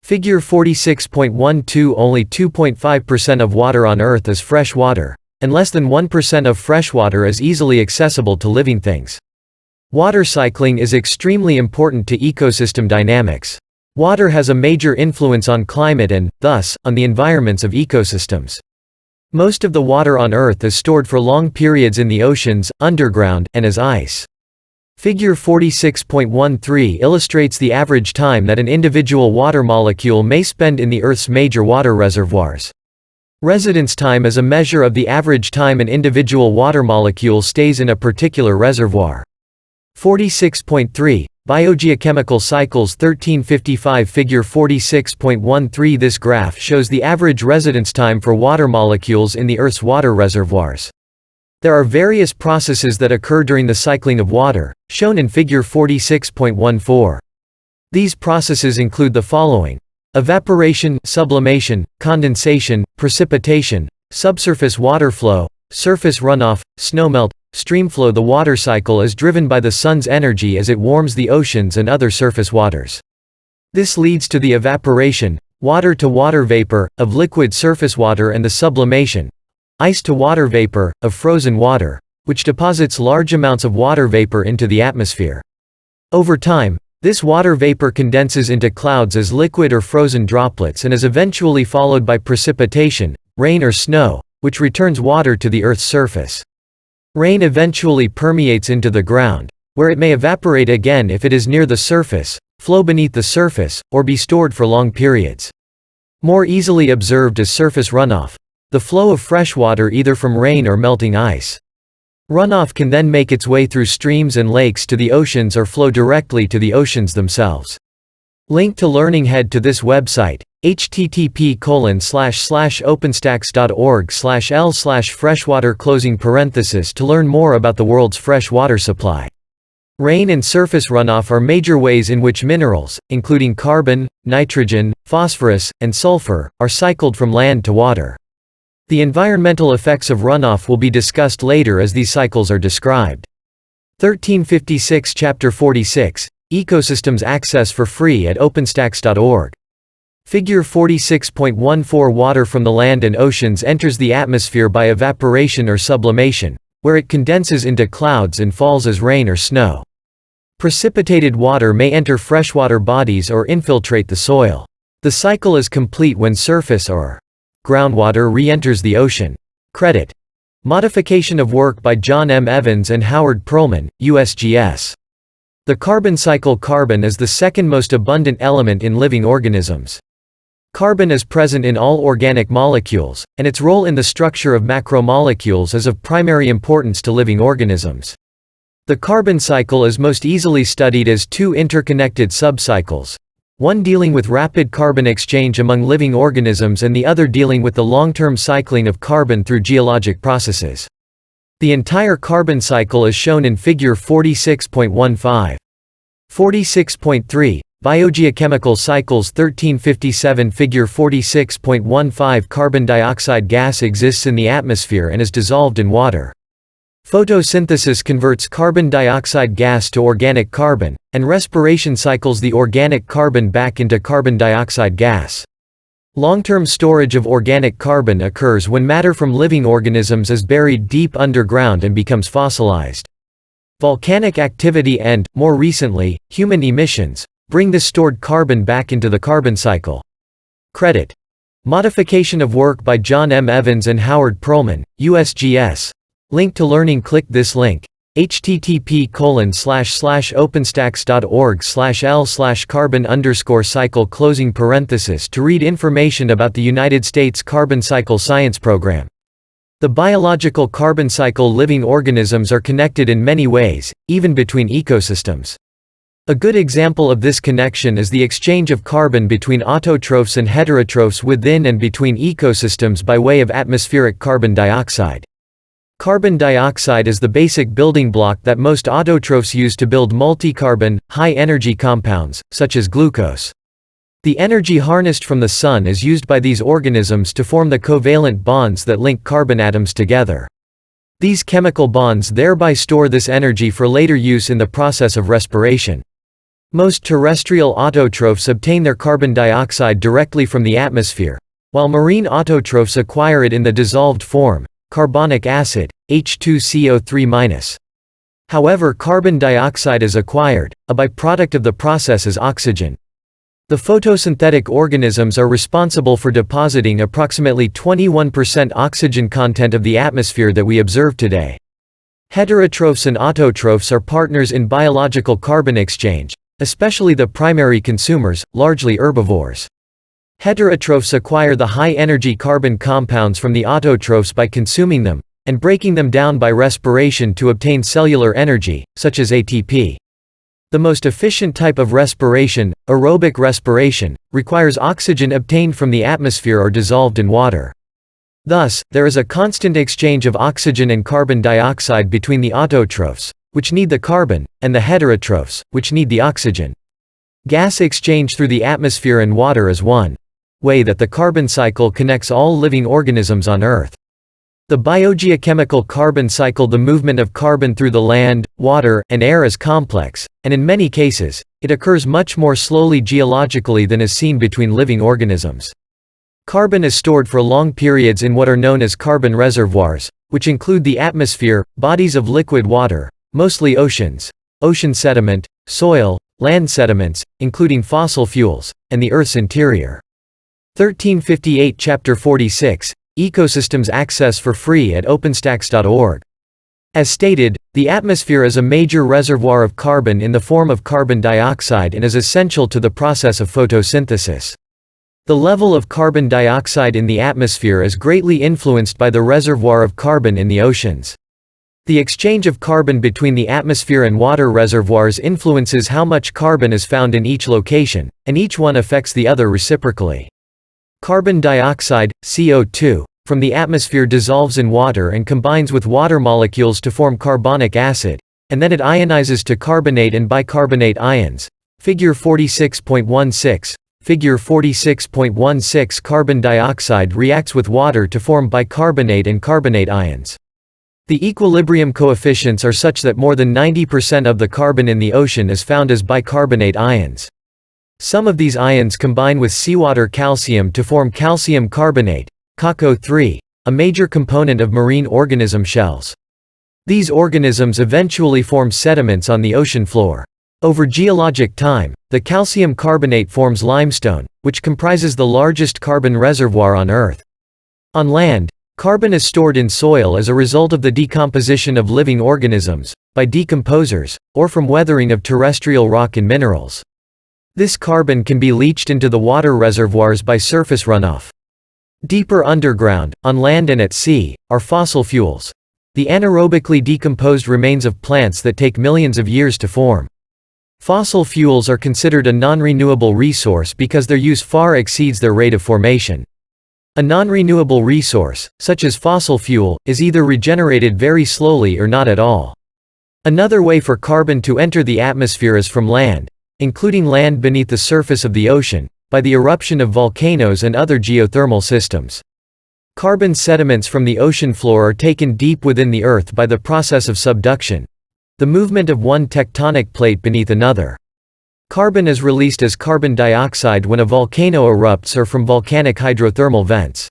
Figure 46.12. Only 2.5% of water on Earth is fresh water, and less than 1% of fresh water is easily accessible to living things. Water cycling is extremely important to ecosystem dynamics. Water has a major influence on climate and, thus, on the environments of ecosystems. Most of the water on Earth is stored for long periods in the oceans, underground, and as ice. Figure 46.13 illustrates the average time that an individual water molecule may spend in the Earth's major water reservoirs. Residence time is a measure of the average time an individual water molecule stays in a particular reservoir. 46.3, Biogeochemical cycles 1355. Figure 46.13. This graph shows the average residence time for water molecules in the Earth's water reservoirs. There are various processes that occur during the cycling of water, shown in figure 46.14. These processes include the following: evaporation, sublimation, condensation, precipitation, subsurface water flow, surface runoff, snowmelt, streamflow. The water cycle is driven by the sun's energy as it warms the oceans and other surface waters. This leads to the evaporation, water-to-water vapor, of liquid surface water, and the sublimation, ice-to-water vapor, of frozen water, which deposits large amounts of water vapor into the atmosphere. Over time, this water vapor condenses into clouds as liquid or frozen droplets and is eventually followed by precipitation, rain or snow, which returns water to the Earth's surface. Rain eventually permeates into the ground, where it may evaporate again if it is near the surface, flow beneath the surface, or be stored for long periods. More easily observed is surface runoff, the flow of fresh water either from rain or melting ice. Runoff can then make its way through streams and lakes to the oceans or flow directly to the oceans themselves. Link to learning. Head to this website, http://openstax.org/l/freshwater, to learn more about the world's fresh water supply. Rain and surface runoff are major ways in which minerals, including carbon, nitrogen, phosphorus, and sulfur, are cycled from land to water. The environmental effects of runoff will be discussed later as these cycles are described. 1356 Chapter 46, Ecosystems access for free at OpenStax.org. Figure 46.14. Water from the land and oceans enters the atmosphere by evaporation or sublimation, where it condenses into clouds and falls as rain or snow. Precipitated water may enter freshwater bodies or infiltrate the soil. The cycle is complete when surface or groundwater re-enters the ocean. Credit Modification of work by John M. Evans and Howard Perlman, USGS. The carbon cycle. Carbon is the second most abundant element in living organisms. Carbon is present in all organic molecules, and its role in the structure of macromolecules is of primary importance to living organisms. The carbon cycle is most easily studied as two interconnected subcycles, one dealing with rapid carbon exchange among living organisms and the other dealing with the long-term cycling of carbon through geologic processes. The entire carbon cycle is shown in Figure 46.15. 46.3. Biogeochemical cycles 1357. Figure 46.15. Carbon dioxide gas exists in the atmosphere and is dissolved in water. Photosynthesis converts carbon dioxide gas to organic carbon, and respiration cycles the organic carbon back into carbon dioxide gas. Long-term storage of organic carbon occurs when matter from living organisms is buried deep underground and becomes fossilized. Volcanic activity and, more recently, human emissions bring this stored carbon back into the carbon cycle. Credit. Modification of work by John M. Evans and Howard Perlman, USGS. Link to learning. Click this link. http://openstax.org/l/carbon_cycle to read information about the United States Carbon Cycle Science Program. The biological carbon cycle. Living organisms are connected in many ways, even between ecosystems. A good example of this connection is the exchange of carbon between autotrophs and heterotrophs within and between ecosystems by way of atmospheric carbon dioxide. Carbon dioxide is the basic building block that most autotrophs use to build multi-carbon, high-energy compounds, such as glucose. The energy harnessed from the sun is used by these organisms to form the covalent bonds that link carbon atoms together. These chemical bonds thereby store this energy for later use in the process of respiration. Most terrestrial autotrophs obtain their carbon dioxide directly from the atmosphere, while marine autotrophs acquire it in the dissolved form, carbonic acid, H2CO3-. However, carbon dioxide is acquired, a byproduct of the process is oxygen. The photosynthetic organisms are responsible for depositing approximately 21% oxygen content of the atmosphere that we observe today. Heterotrophs and autotrophs are partners in biological carbon exchange, especially the primary consumers, largely herbivores. Heterotrophs acquire the high-energy carbon compounds from the autotrophs by consuming them, and breaking them down by respiration to obtain cellular energy, such as ATP. The most efficient type of respiration, aerobic respiration, requires oxygen obtained from the atmosphere or dissolved in water. Thus, there is a constant exchange of oxygen and carbon dioxide between the autotrophs, which need the carbon, and the heterotrophs, which need the oxygen. Gas exchange through the atmosphere and water is one way that the carbon cycle connects all living organisms on Earth. The biogeochemical carbon cycle. The movement of carbon through the land, water, and air is complex, and in many cases, it occurs much more slowly geologically than is seen between living organisms. Carbon is stored for long periods in what are known as carbon reservoirs, which include the atmosphere, bodies of liquid water, mostly oceans, ocean sediment, soil, land sediments, including fossil fuels, and the Earth's interior. 1358 Chapter 46, Ecosystems Access for Free at OpenStax.org. As stated, the atmosphere is a major reservoir of carbon in the form of carbon dioxide and is essential to the process of photosynthesis. The level of carbon dioxide in the atmosphere is greatly influenced by the reservoir of carbon in the oceans. The exchange of carbon between the atmosphere and water reservoirs influences how much carbon is found in each location, and each one affects the other reciprocally. Carbon dioxide, CO2, from the atmosphere dissolves in water and combines with water molecules to form carbonic acid, and then it ionizes to carbonate and bicarbonate ions. Figure 46.16. Figure 46.16. Carbon dioxide reacts with water to form bicarbonate and carbonate ions. The equilibrium coefficients are such that more than 90% of the carbon in the ocean is found as bicarbonate ions. Some of these ions combine with seawater calcium to form calcium carbonate, CaCO3, a major component of marine organism shells. These organisms eventually form sediments on the ocean floor. Over geologic time, the calcium carbonate forms limestone, which comprises the largest carbon reservoir on Earth. On land, Carbon is stored in soil as a result of the decomposition of living organisms, by decomposers, or from weathering of terrestrial rock and minerals. This carbon can be leached into the water reservoirs by surface runoff. Deeper underground, on land and at sea, are fossil fuels, the anaerobically decomposed remains of plants that take millions of years to form. Fossil fuels are considered a non-renewable resource because their use far exceeds their rate of formation. A non-renewable resource, such as fossil fuel, is either regenerated very slowly or not at all. Another way for carbon to enter the atmosphere is from land, including land beneath the surface of the ocean, by the eruption of volcanoes and other geothermal systems. Carbon sediments from the ocean floor are taken deep within the Earth by the process of subduction, the movement of one tectonic plate beneath another. Carbon is released as carbon dioxide when a volcano erupts or from volcanic hydrothermal vents.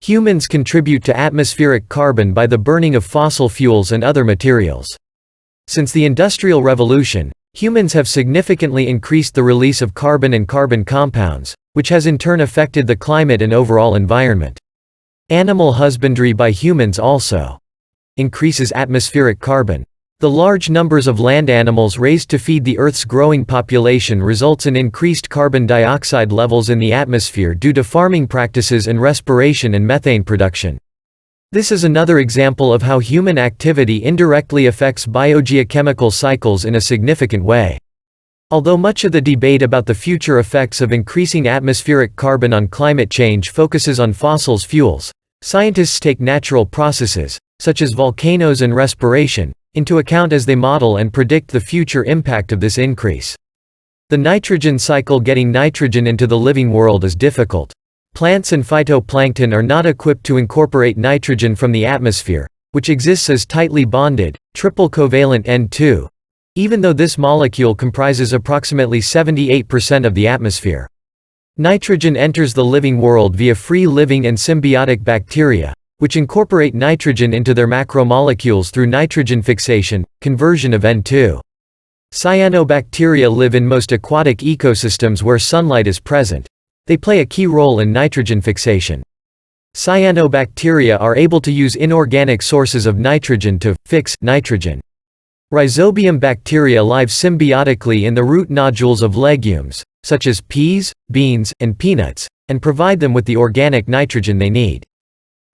Humans contribute to atmospheric carbon by the burning of fossil fuels and other materials. Since the Industrial Revolution, humans have significantly increased the release of carbon and carbon compounds, which has in turn affected the climate and overall environment. Animal husbandry by humans also increases atmospheric carbon. The large numbers of land animals raised to feed the Earth's growing population results in increased carbon dioxide levels in the atmosphere due to farming practices and respiration and methane production. This is another example of how human activity indirectly affects biogeochemical cycles in a significant way. Although much of the debate about the future effects of increasing atmospheric carbon on climate change focuses on fossil fuels, scientists take natural processes, such as volcanoes and respiration, into account as they model and predict the future impact of this increase. The nitrogen cycle. Getting nitrogen into the living world is difficult. Plants and phytoplankton are not equipped to incorporate nitrogen from the atmosphere, which exists as tightly bonded, triple covalent N2, even though this molecule comprises approximately 78% of the atmosphere. Nitrogen enters the living world via free-living and symbiotic bacteria, which incorporate nitrogen into their macromolecules through nitrogen fixation, conversion of N2. Cyanobacteria live in most aquatic ecosystems where sunlight is present. They play a key role in nitrogen fixation. Cyanobacteria are able to use inorganic sources of nitrogen to fix nitrogen. Rhizobium bacteria live symbiotically in the root nodules of legumes, such as peas, beans, and peanuts, and provide them with the organic nitrogen they need.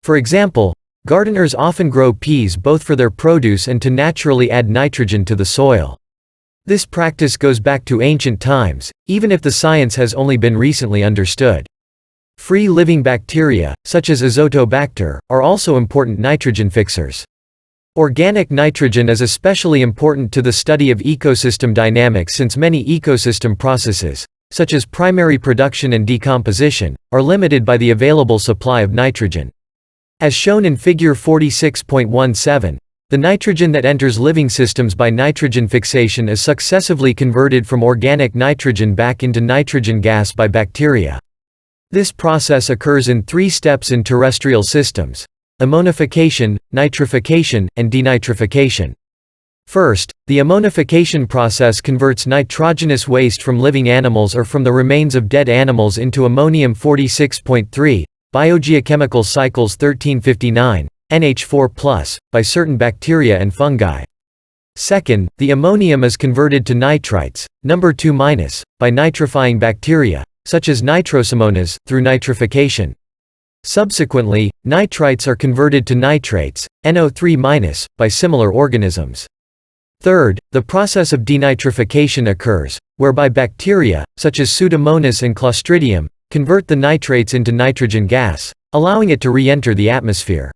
For example, gardeners often grow peas both for their produce and to naturally add nitrogen to the soil. This practice goes back to ancient times, even if the science has only been recently understood. Free-living bacteria, such as Azotobacter, are also important nitrogen fixers. Organic nitrogen is especially important to the study of ecosystem dynamics since many ecosystem processes, such as primary production and decomposition, are limited by the available supply of nitrogen. As shown in Figure 46.17, the nitrogen that enters living systems by nitrogen fixation is successively converted from organic nitrogen back into nitrogen gas by bacteria. This process occurs in 3 steps in terrestrial systems: ammonification, nitrification, and denitrification. First, the ammonification process converts nitrogenous waste from living animals or from the remains of dead animals into ammonium 46.3, biogeochemical cycles 1359, NH4+, by certain bacteria and fungi. Second, the ammonium is converted to nitrites, number 2-, by nitrifying bacteria, such as Nitrosomonas, through nitrification. Subsequently, nitrites are converted to nitrates, NO3-, by similar organisms. Third, the process of denitrification occurs, whereby bacteria, such as Pseudomonas and Clostridium, convert the nitrates into nitrogen gas, allowing it to re-enter the atmosphere.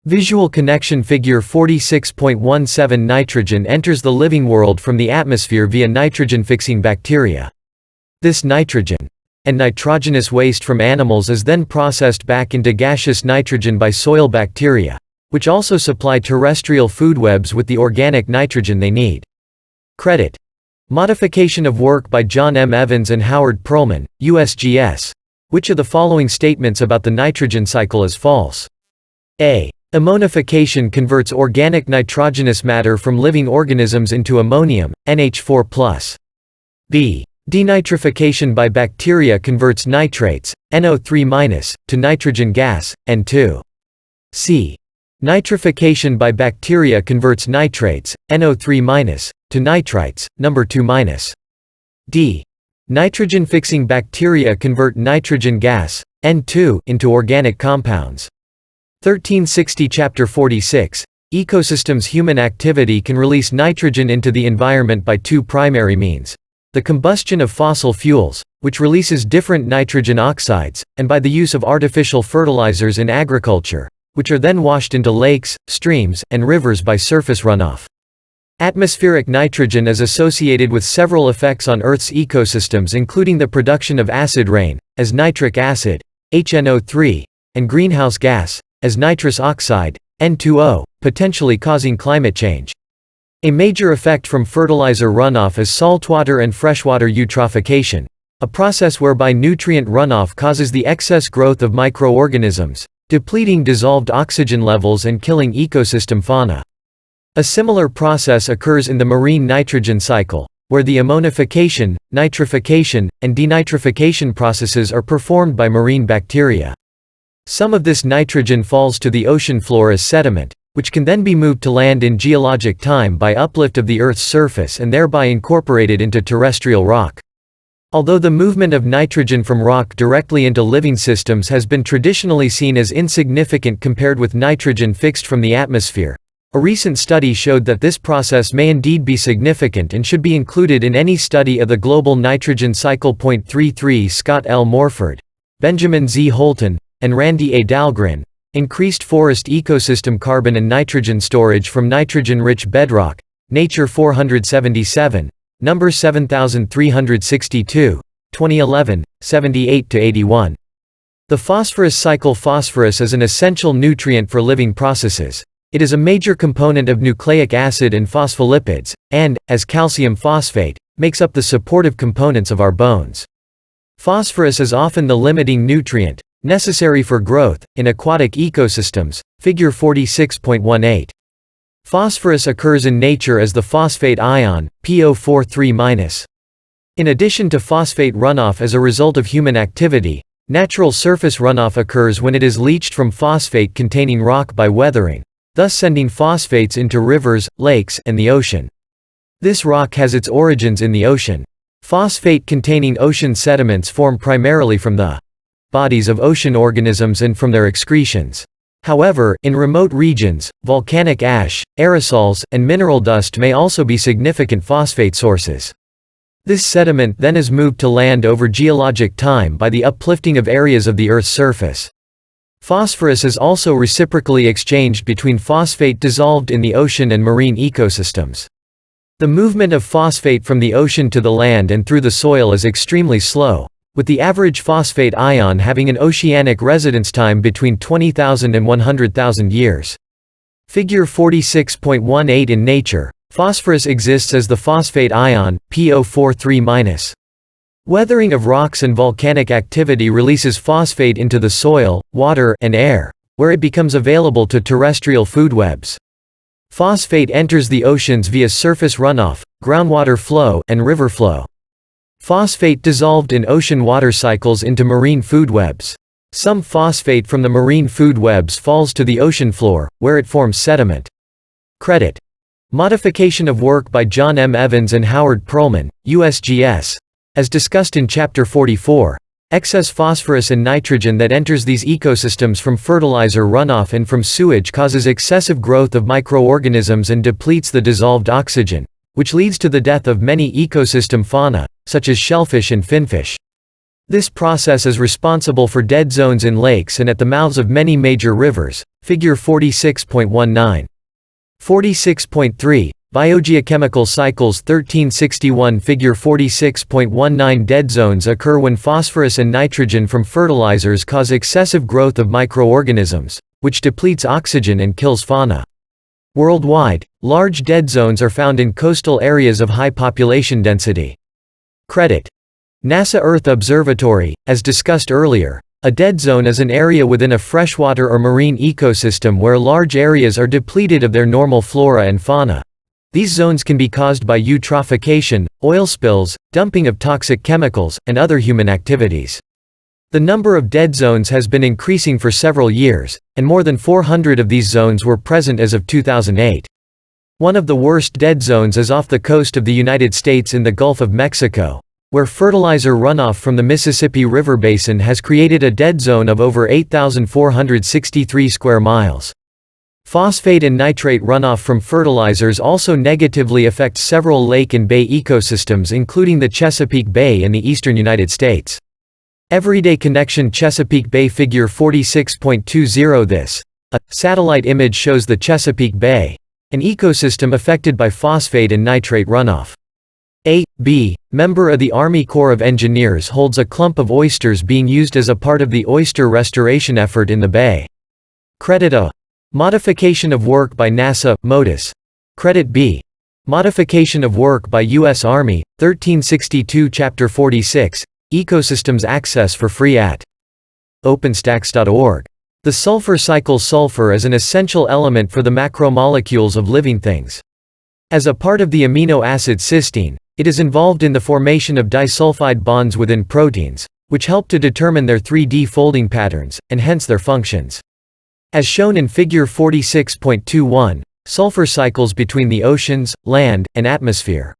Visual connection. Figure 46.17. Nitrogen enters the living world from the atmosphere via nitrogen-fixing bacteria. This nitrogen and nitrogenous waste from animals is then processed back into gaseous nitrogen by soil bacteria, which also supply terrestrial food webs with the organic nitrogen they need. Credit: modification of work by John M. Evans and Howard Perlman, USGS. Which of the following statements about the nitrogen cycle is false? A. Ammonification converts organic nitrogenous matter from living organisms into ammonium, NH4+. B. Denitrification by bacteria converts nitrates, NO3-, to nitrogen gas, N2. C. Nitrification by bacteria converts nitrates, NO3-, to nitrites, number 2-. D. Nitrogen-fixing bacteria convert nitrogen gas, N2, into organic compounds. 1360 Chapter 46. Ecosystems. Human activity can release nitrogen into the environment by two primary means: the combustion of fossil fuels, which releases different nitrogen oxides, and by the use of artificial fertilizers in agriculture, which are then washed into lakes, streams, and rivers by surface runoff. Atmospheric nitrogen is associated with several effects on Earth's ecosystems, including the production of acid rain, as nitric acid, HNO3, and greenhouse gas, as nitrous oxide, N2O, potentially causing climate change. A major effect from fertilizer runoff is saltwater and freshwater eutrophication, a process whereby nutrient runoff causes the excess growth of microorganisms, depleting dissolved oxygen levels and killing ecosystem fauna. A similar process occurs in the marine nitrogen cycle, where the ammonification, nitrification, and denitrification processes are performed by marine bacteria. Some of this nitrogen falls to the ocean floor as sediment, which can then be moved to land in geologic time by uplift of the Earth's surface and thereby incorporated into terrestrial rock. Although the movement of nitrogen from rock directly into living systems has been traditionally seen as insignificant compared with nitrogen fixed from the atmosphere, a recent study showed that this process may indeed be significant and should be included in any study of the global nitrogen cycle. 33 Scott L. Morford, Benjamin Z. Holton, and Randy A. Dahlgren. Increased forest ecosystem. Carbon and nitrogen storage from nitrogen-rich bedrock, Nature 477, number 7362, 2011, 78–81. The phosphorus cycle. Phosphorus is an essential nutrient for living processes. It is a major component of nucleic acid and phospholipids, and, as calcium phosphate, makes up the supportive components of our bones. Phosphorus is often the limiting nutrient, necessary for growth, in aquatic ecosystems, figure 46.18. Phosphorus occurs in nature as the phosphate ion, PO43-. In addition to phosphate runoff as a result of human activity, natural surface runoff occurs when it is leached from phosphate-containing rock by weathering, thus sending phosphates into rivers, lakes, and the ocean. This rock has its origins in the ocean. Phosphate-containing ocean sediments form primarily from the bodies of ocean organisms and from their excretions. However, in remote regions, volcanic ash, aerosols, and mineral dust may also be significant phosphate sources. This sediment then is moved to land over geologic time by the uplifting of areas of the Earth's surface. Phosphorus is also reciprocally exchanged between phosphate dissolved in the ocean and marine ecosystems. The movement of phosphate from the ocean to the land and through the soil is extremely slow, with the average phosphate ion having an oceanic residence time between 20,000 and 100,000 years. Figure 46.18. In nature, phosphorus exists as the phosphate ion, PO43-. Weathering of rocks and volcanic activity releases phosphate into the soil, water, and air, where it becomes available to terrestrial food webs. Phosphate enters the oceans via surface runoff, groundwater flow, and river flow. Phosphate dissolved in ocean water cycles into marine food webs. Some phosphate from the marine food webs falls to the ocean floor, where it forms sediment. Credit: Modification of work by John M. Evans and Howard Perlman, USGS. As discussed in Chapter 44, excess phosphorus and nitrogen that enters these ecosystems from fertilizer runoff and from sewage causes excessive growth of microorganisms and depletes the dissolved oxygen, which leads to the death of many ecosystem fauna, such as shellfish and finfish. This process is responsible for dead zones in lakes and at the mouths of many major rivers, figure 46.19. 46.3. Biogeochemical cycles. 1361. Figure 46.19. Dead zones occur when phosphorus and nitrogen from fertilizers cause excessive growth of microorganisms, which depletes oxygen and kills fauna. Worldwide, large dead zones are found in coastal areas of high population density. Credit: NASA Earth Observatory. As discussed earlier, a dead zone is an area within a freshwater or marine ecosystem where large areas are depleted of their normal flora and fauna. These zones can be caused by eutrophication, oil spills, dumping of toxic chemicals, and other human activities. The number of dead zones has been increasing for several years, and more than 400 of these zones were present as of 2008. One of the worst dead zones is off the coast of the United States in the Gulf of Mexico, where fertilizer runoff from the Mississippi River Basin has created a dead zone of over 8,463 square miles. Phosphate and nitrate runoff from fertilizers also negatively affects several lake and bay ecosystems, including the Chesapeake Bay and the eastern United States. Everyday Connection Chesapeake Bay Figure 46.20. This satellite image shows the Chesapeake Bay, an ecosystem affected by phosphate and nitrate runoff. A.B., member of the Army Corps of Engineers, holds a clump of oysters being used as a part of the oyster restoration effort in the bay. Credit A. Modification of work by NASA, MODIS. Credit B. Modification of work by U.S. Army, 1362 Chapter 46, Ecosystems Access for Free at OpenStax.org. The sulfur cycle. Sulfur is an essential element for the macromolecules of living things. As a part of the amino acid cysteine, it is involved in the formation of disulfide bonds within proteins, which help to determine their 3D folding patterns, and hence their functions. As shown in Figure 46.21, sulfur cycles between the oceans, land, and atmosphere.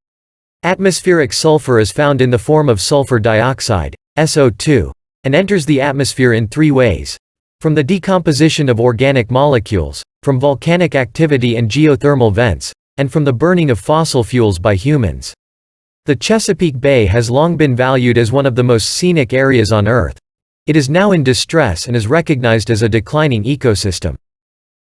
Atmospheric sulfur is found in the form of sulfur dioxide, SO2, and enters the atmosphere in three ways: from the decomposition of organic molecules, from volcanic activity and geothermal vents, and from the burning of fossil fuels by humans. The Chesapeake Bay has long been valued as one of the most scenic areas on Earth. It is now in distress and is recognized as a declining ecosystem.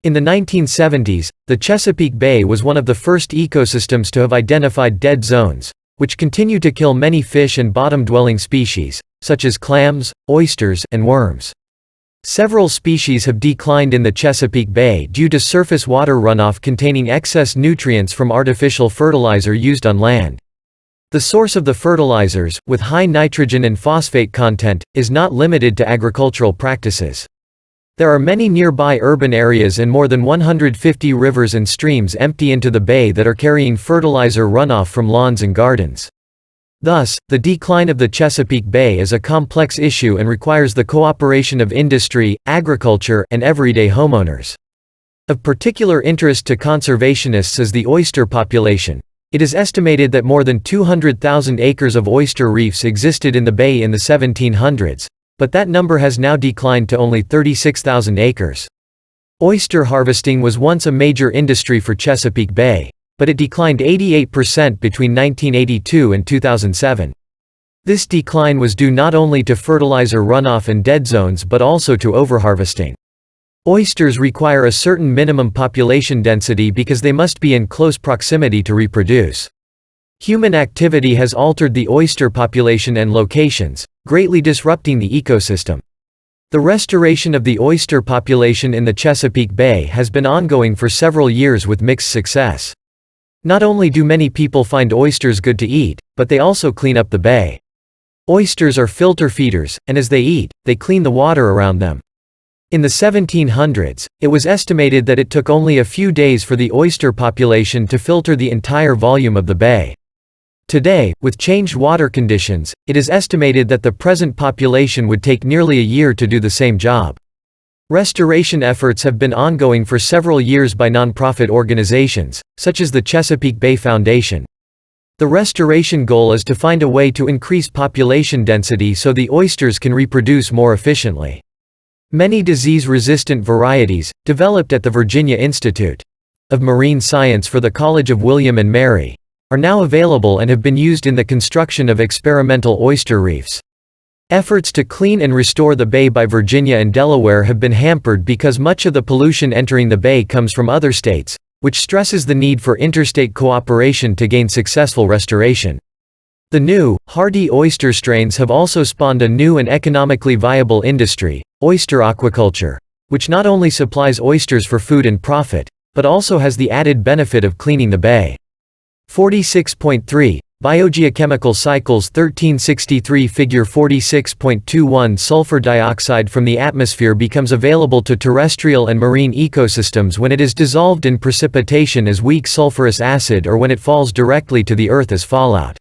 In the 1970s, the Chesapeake Bay was one of the first ecosystems to have identified dead zones, which continue to kill many fish and bottom-dwelling species, such as clams, oysters, and worms. Several species have declined in the Chesapeake Bay due to surface water runoff containing excess nutrients from artificial fertilizer used on land. The source of the fertilizers, with high nitrogen and phosphate content, is not limited to agricultural practices. There are many nearby urban areas and more than 150 rivers and streams empty into the bay that are carrying fertilizer runoff from lawns and gardens. Thus, the decline of the Chesapeake Bay is a complex issue and requires the cooperation of industry, agriculture, and everyday homeowners. Of particular interest to conservationists is the oyster population. It is estimated that more than 200,000 acres of oyster reefs existed in the bay in the 1700s, but that number has now declined to only 36,000 acres. Oyster harvesting was once a major industry for Chesapeake Bay, but it declined 88% between 1982 and 2007. This decline was due not only to fertilizer runoff and dead zones but also to overharvesting. Oysters require a certain minimum population density because they must be in close proximity to reproduce. Human activity has altered the oyster population and locations, greatly disrupting the ecosystem. The restoration of the oyster population in the Chesapeake Bay has been ongoing for several years with mixed success. Not only do many people find oysters good to eat, but they also clean up the bay. Oysters are filter feeders, and as they eat, they clean the water around them. In the 1700s, it was estimated that it took only a few days for the oyster population to filter the entire volume of the bay. Today, with changed water conditions, it is estimated that the present population would take nearly a year to do the same job. Restoration efforts have been ongoing for several years by nonprofit organizations, such as the Chesapeake Bay Foundation. The restoration goal is to find a way to increase population density so the oysters can reproduce more efficiently. Many disease-resistant varieties, developed at the Virginia Institute of Marine Science for the College of William and Mary, are now available and have been used in the construction of experimental oyster reefs. Efforts to clean and restore the bay by Virginia and Delaware have been hampered because much of the pollution entering the bay comes from other states, which stresses the need for interstate cooperation to gain successful restoration. The new, hardy oyster strains have also spawned a new and economically viable industry, oyster aquaculture, which not only supplies oysters for food and profit, but also has the added benefit of cleaning the bay. 46.3. Biogeochemical cycles 1363 Figure 46.21 Sulfur dioxide from the atmosphere becomes available to terrestrial and marine ecosystems when it is dissolved in precipitation as weak sulfurous acid or when it falls directly to the earth as fallout.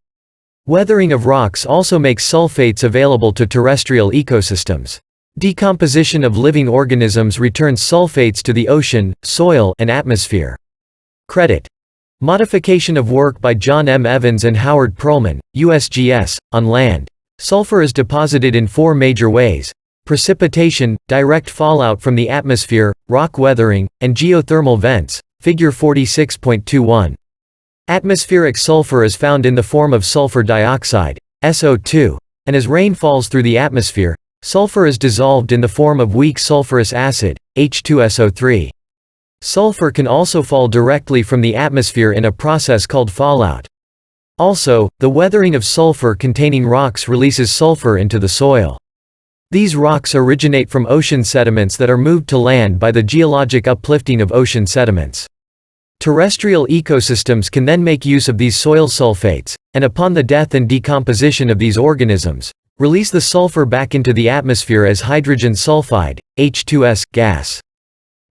Weathering of rocks also makes sulfates available to terrestrial ecosystems. Decomposition of living organisms returns sulfates to the ocean, soil, and atmosphere. Credit: modification of work by John M. Evans and Howard Perlman, USGS. On land, sulfur is deposited in four major ways: precipitation, direct fallout from the atmosphere, rock weathering, and geothermal vents. Figure 46.21. Atmospheric sulfur is found in the form of sulfur dioxide, SO2, and as rain falls through the atmosphere, sulfur is dissolved in the form of weak sulfurous acid, H2SO3. Sulfur can also fall directly from the atmosphere in a process called fallout. Also, the weathering of sulfur-containing rocks releases sulfur into the soil. These rocks originate from ocean sediments that are moved to land by the geologic uplifting of ocean sediments. Terrestrial ecosystems can then make use of these soil sulfates, and upon the death and decomposition of these organisms, release the sulfur back into the atmosphere as hydrogen sulfide, H2S, gas.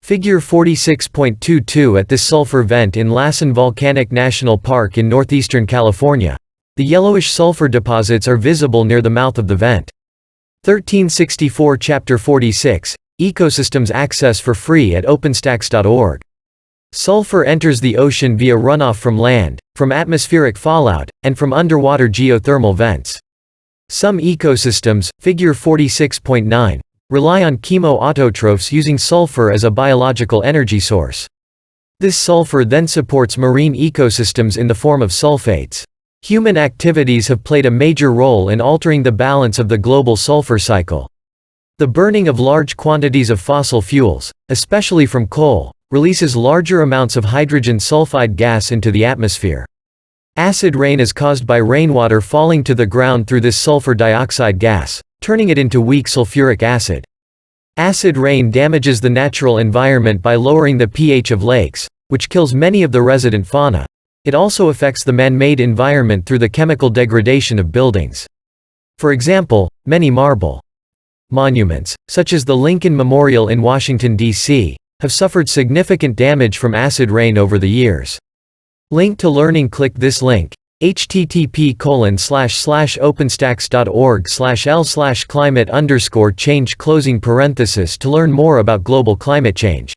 Figure 46.22. At this sulfur vent in Lassen Volcanic National Park in northeastern California, the yellowish sulfur deposits are visible near the mouth of the vent. 1364 Chapter 46, Ecosystems Access for Free at OpenStax.org. Sulfur enters the ocean via runoff from land, from atmospheric fallout, and from underwater geothermal vents. Some ecosystems, figure 46.9, rely on chemoautotrophs using sulfur as a biological energy source. This sulfur then supports marine ecosystems in the form of sulfates. Human activities have played a major role in altering the balance of the global sulfur cycle. The burning of large quantities of fossil fuels, especially from coal, releases larger amounts of hydrogen sulfide gas into the atmosphere. Acid rain is caused by rainwater falling to the ground through this sulfur dioxide gas, turning it into weak sulfuric acid. Acid rain damages the natural environment by lowering the pH of lakes, which kills many of the resident fauna. It also affects the man-made environment through the chemical degradation of buildings. For example, many marble monuments, such as the Lincoln Memorial in Washington, D.C., have suffered significant damage from acid rain over the years. Link to learning. Click this link, http://openstax.org/l/climate_change to learn more about global climate change.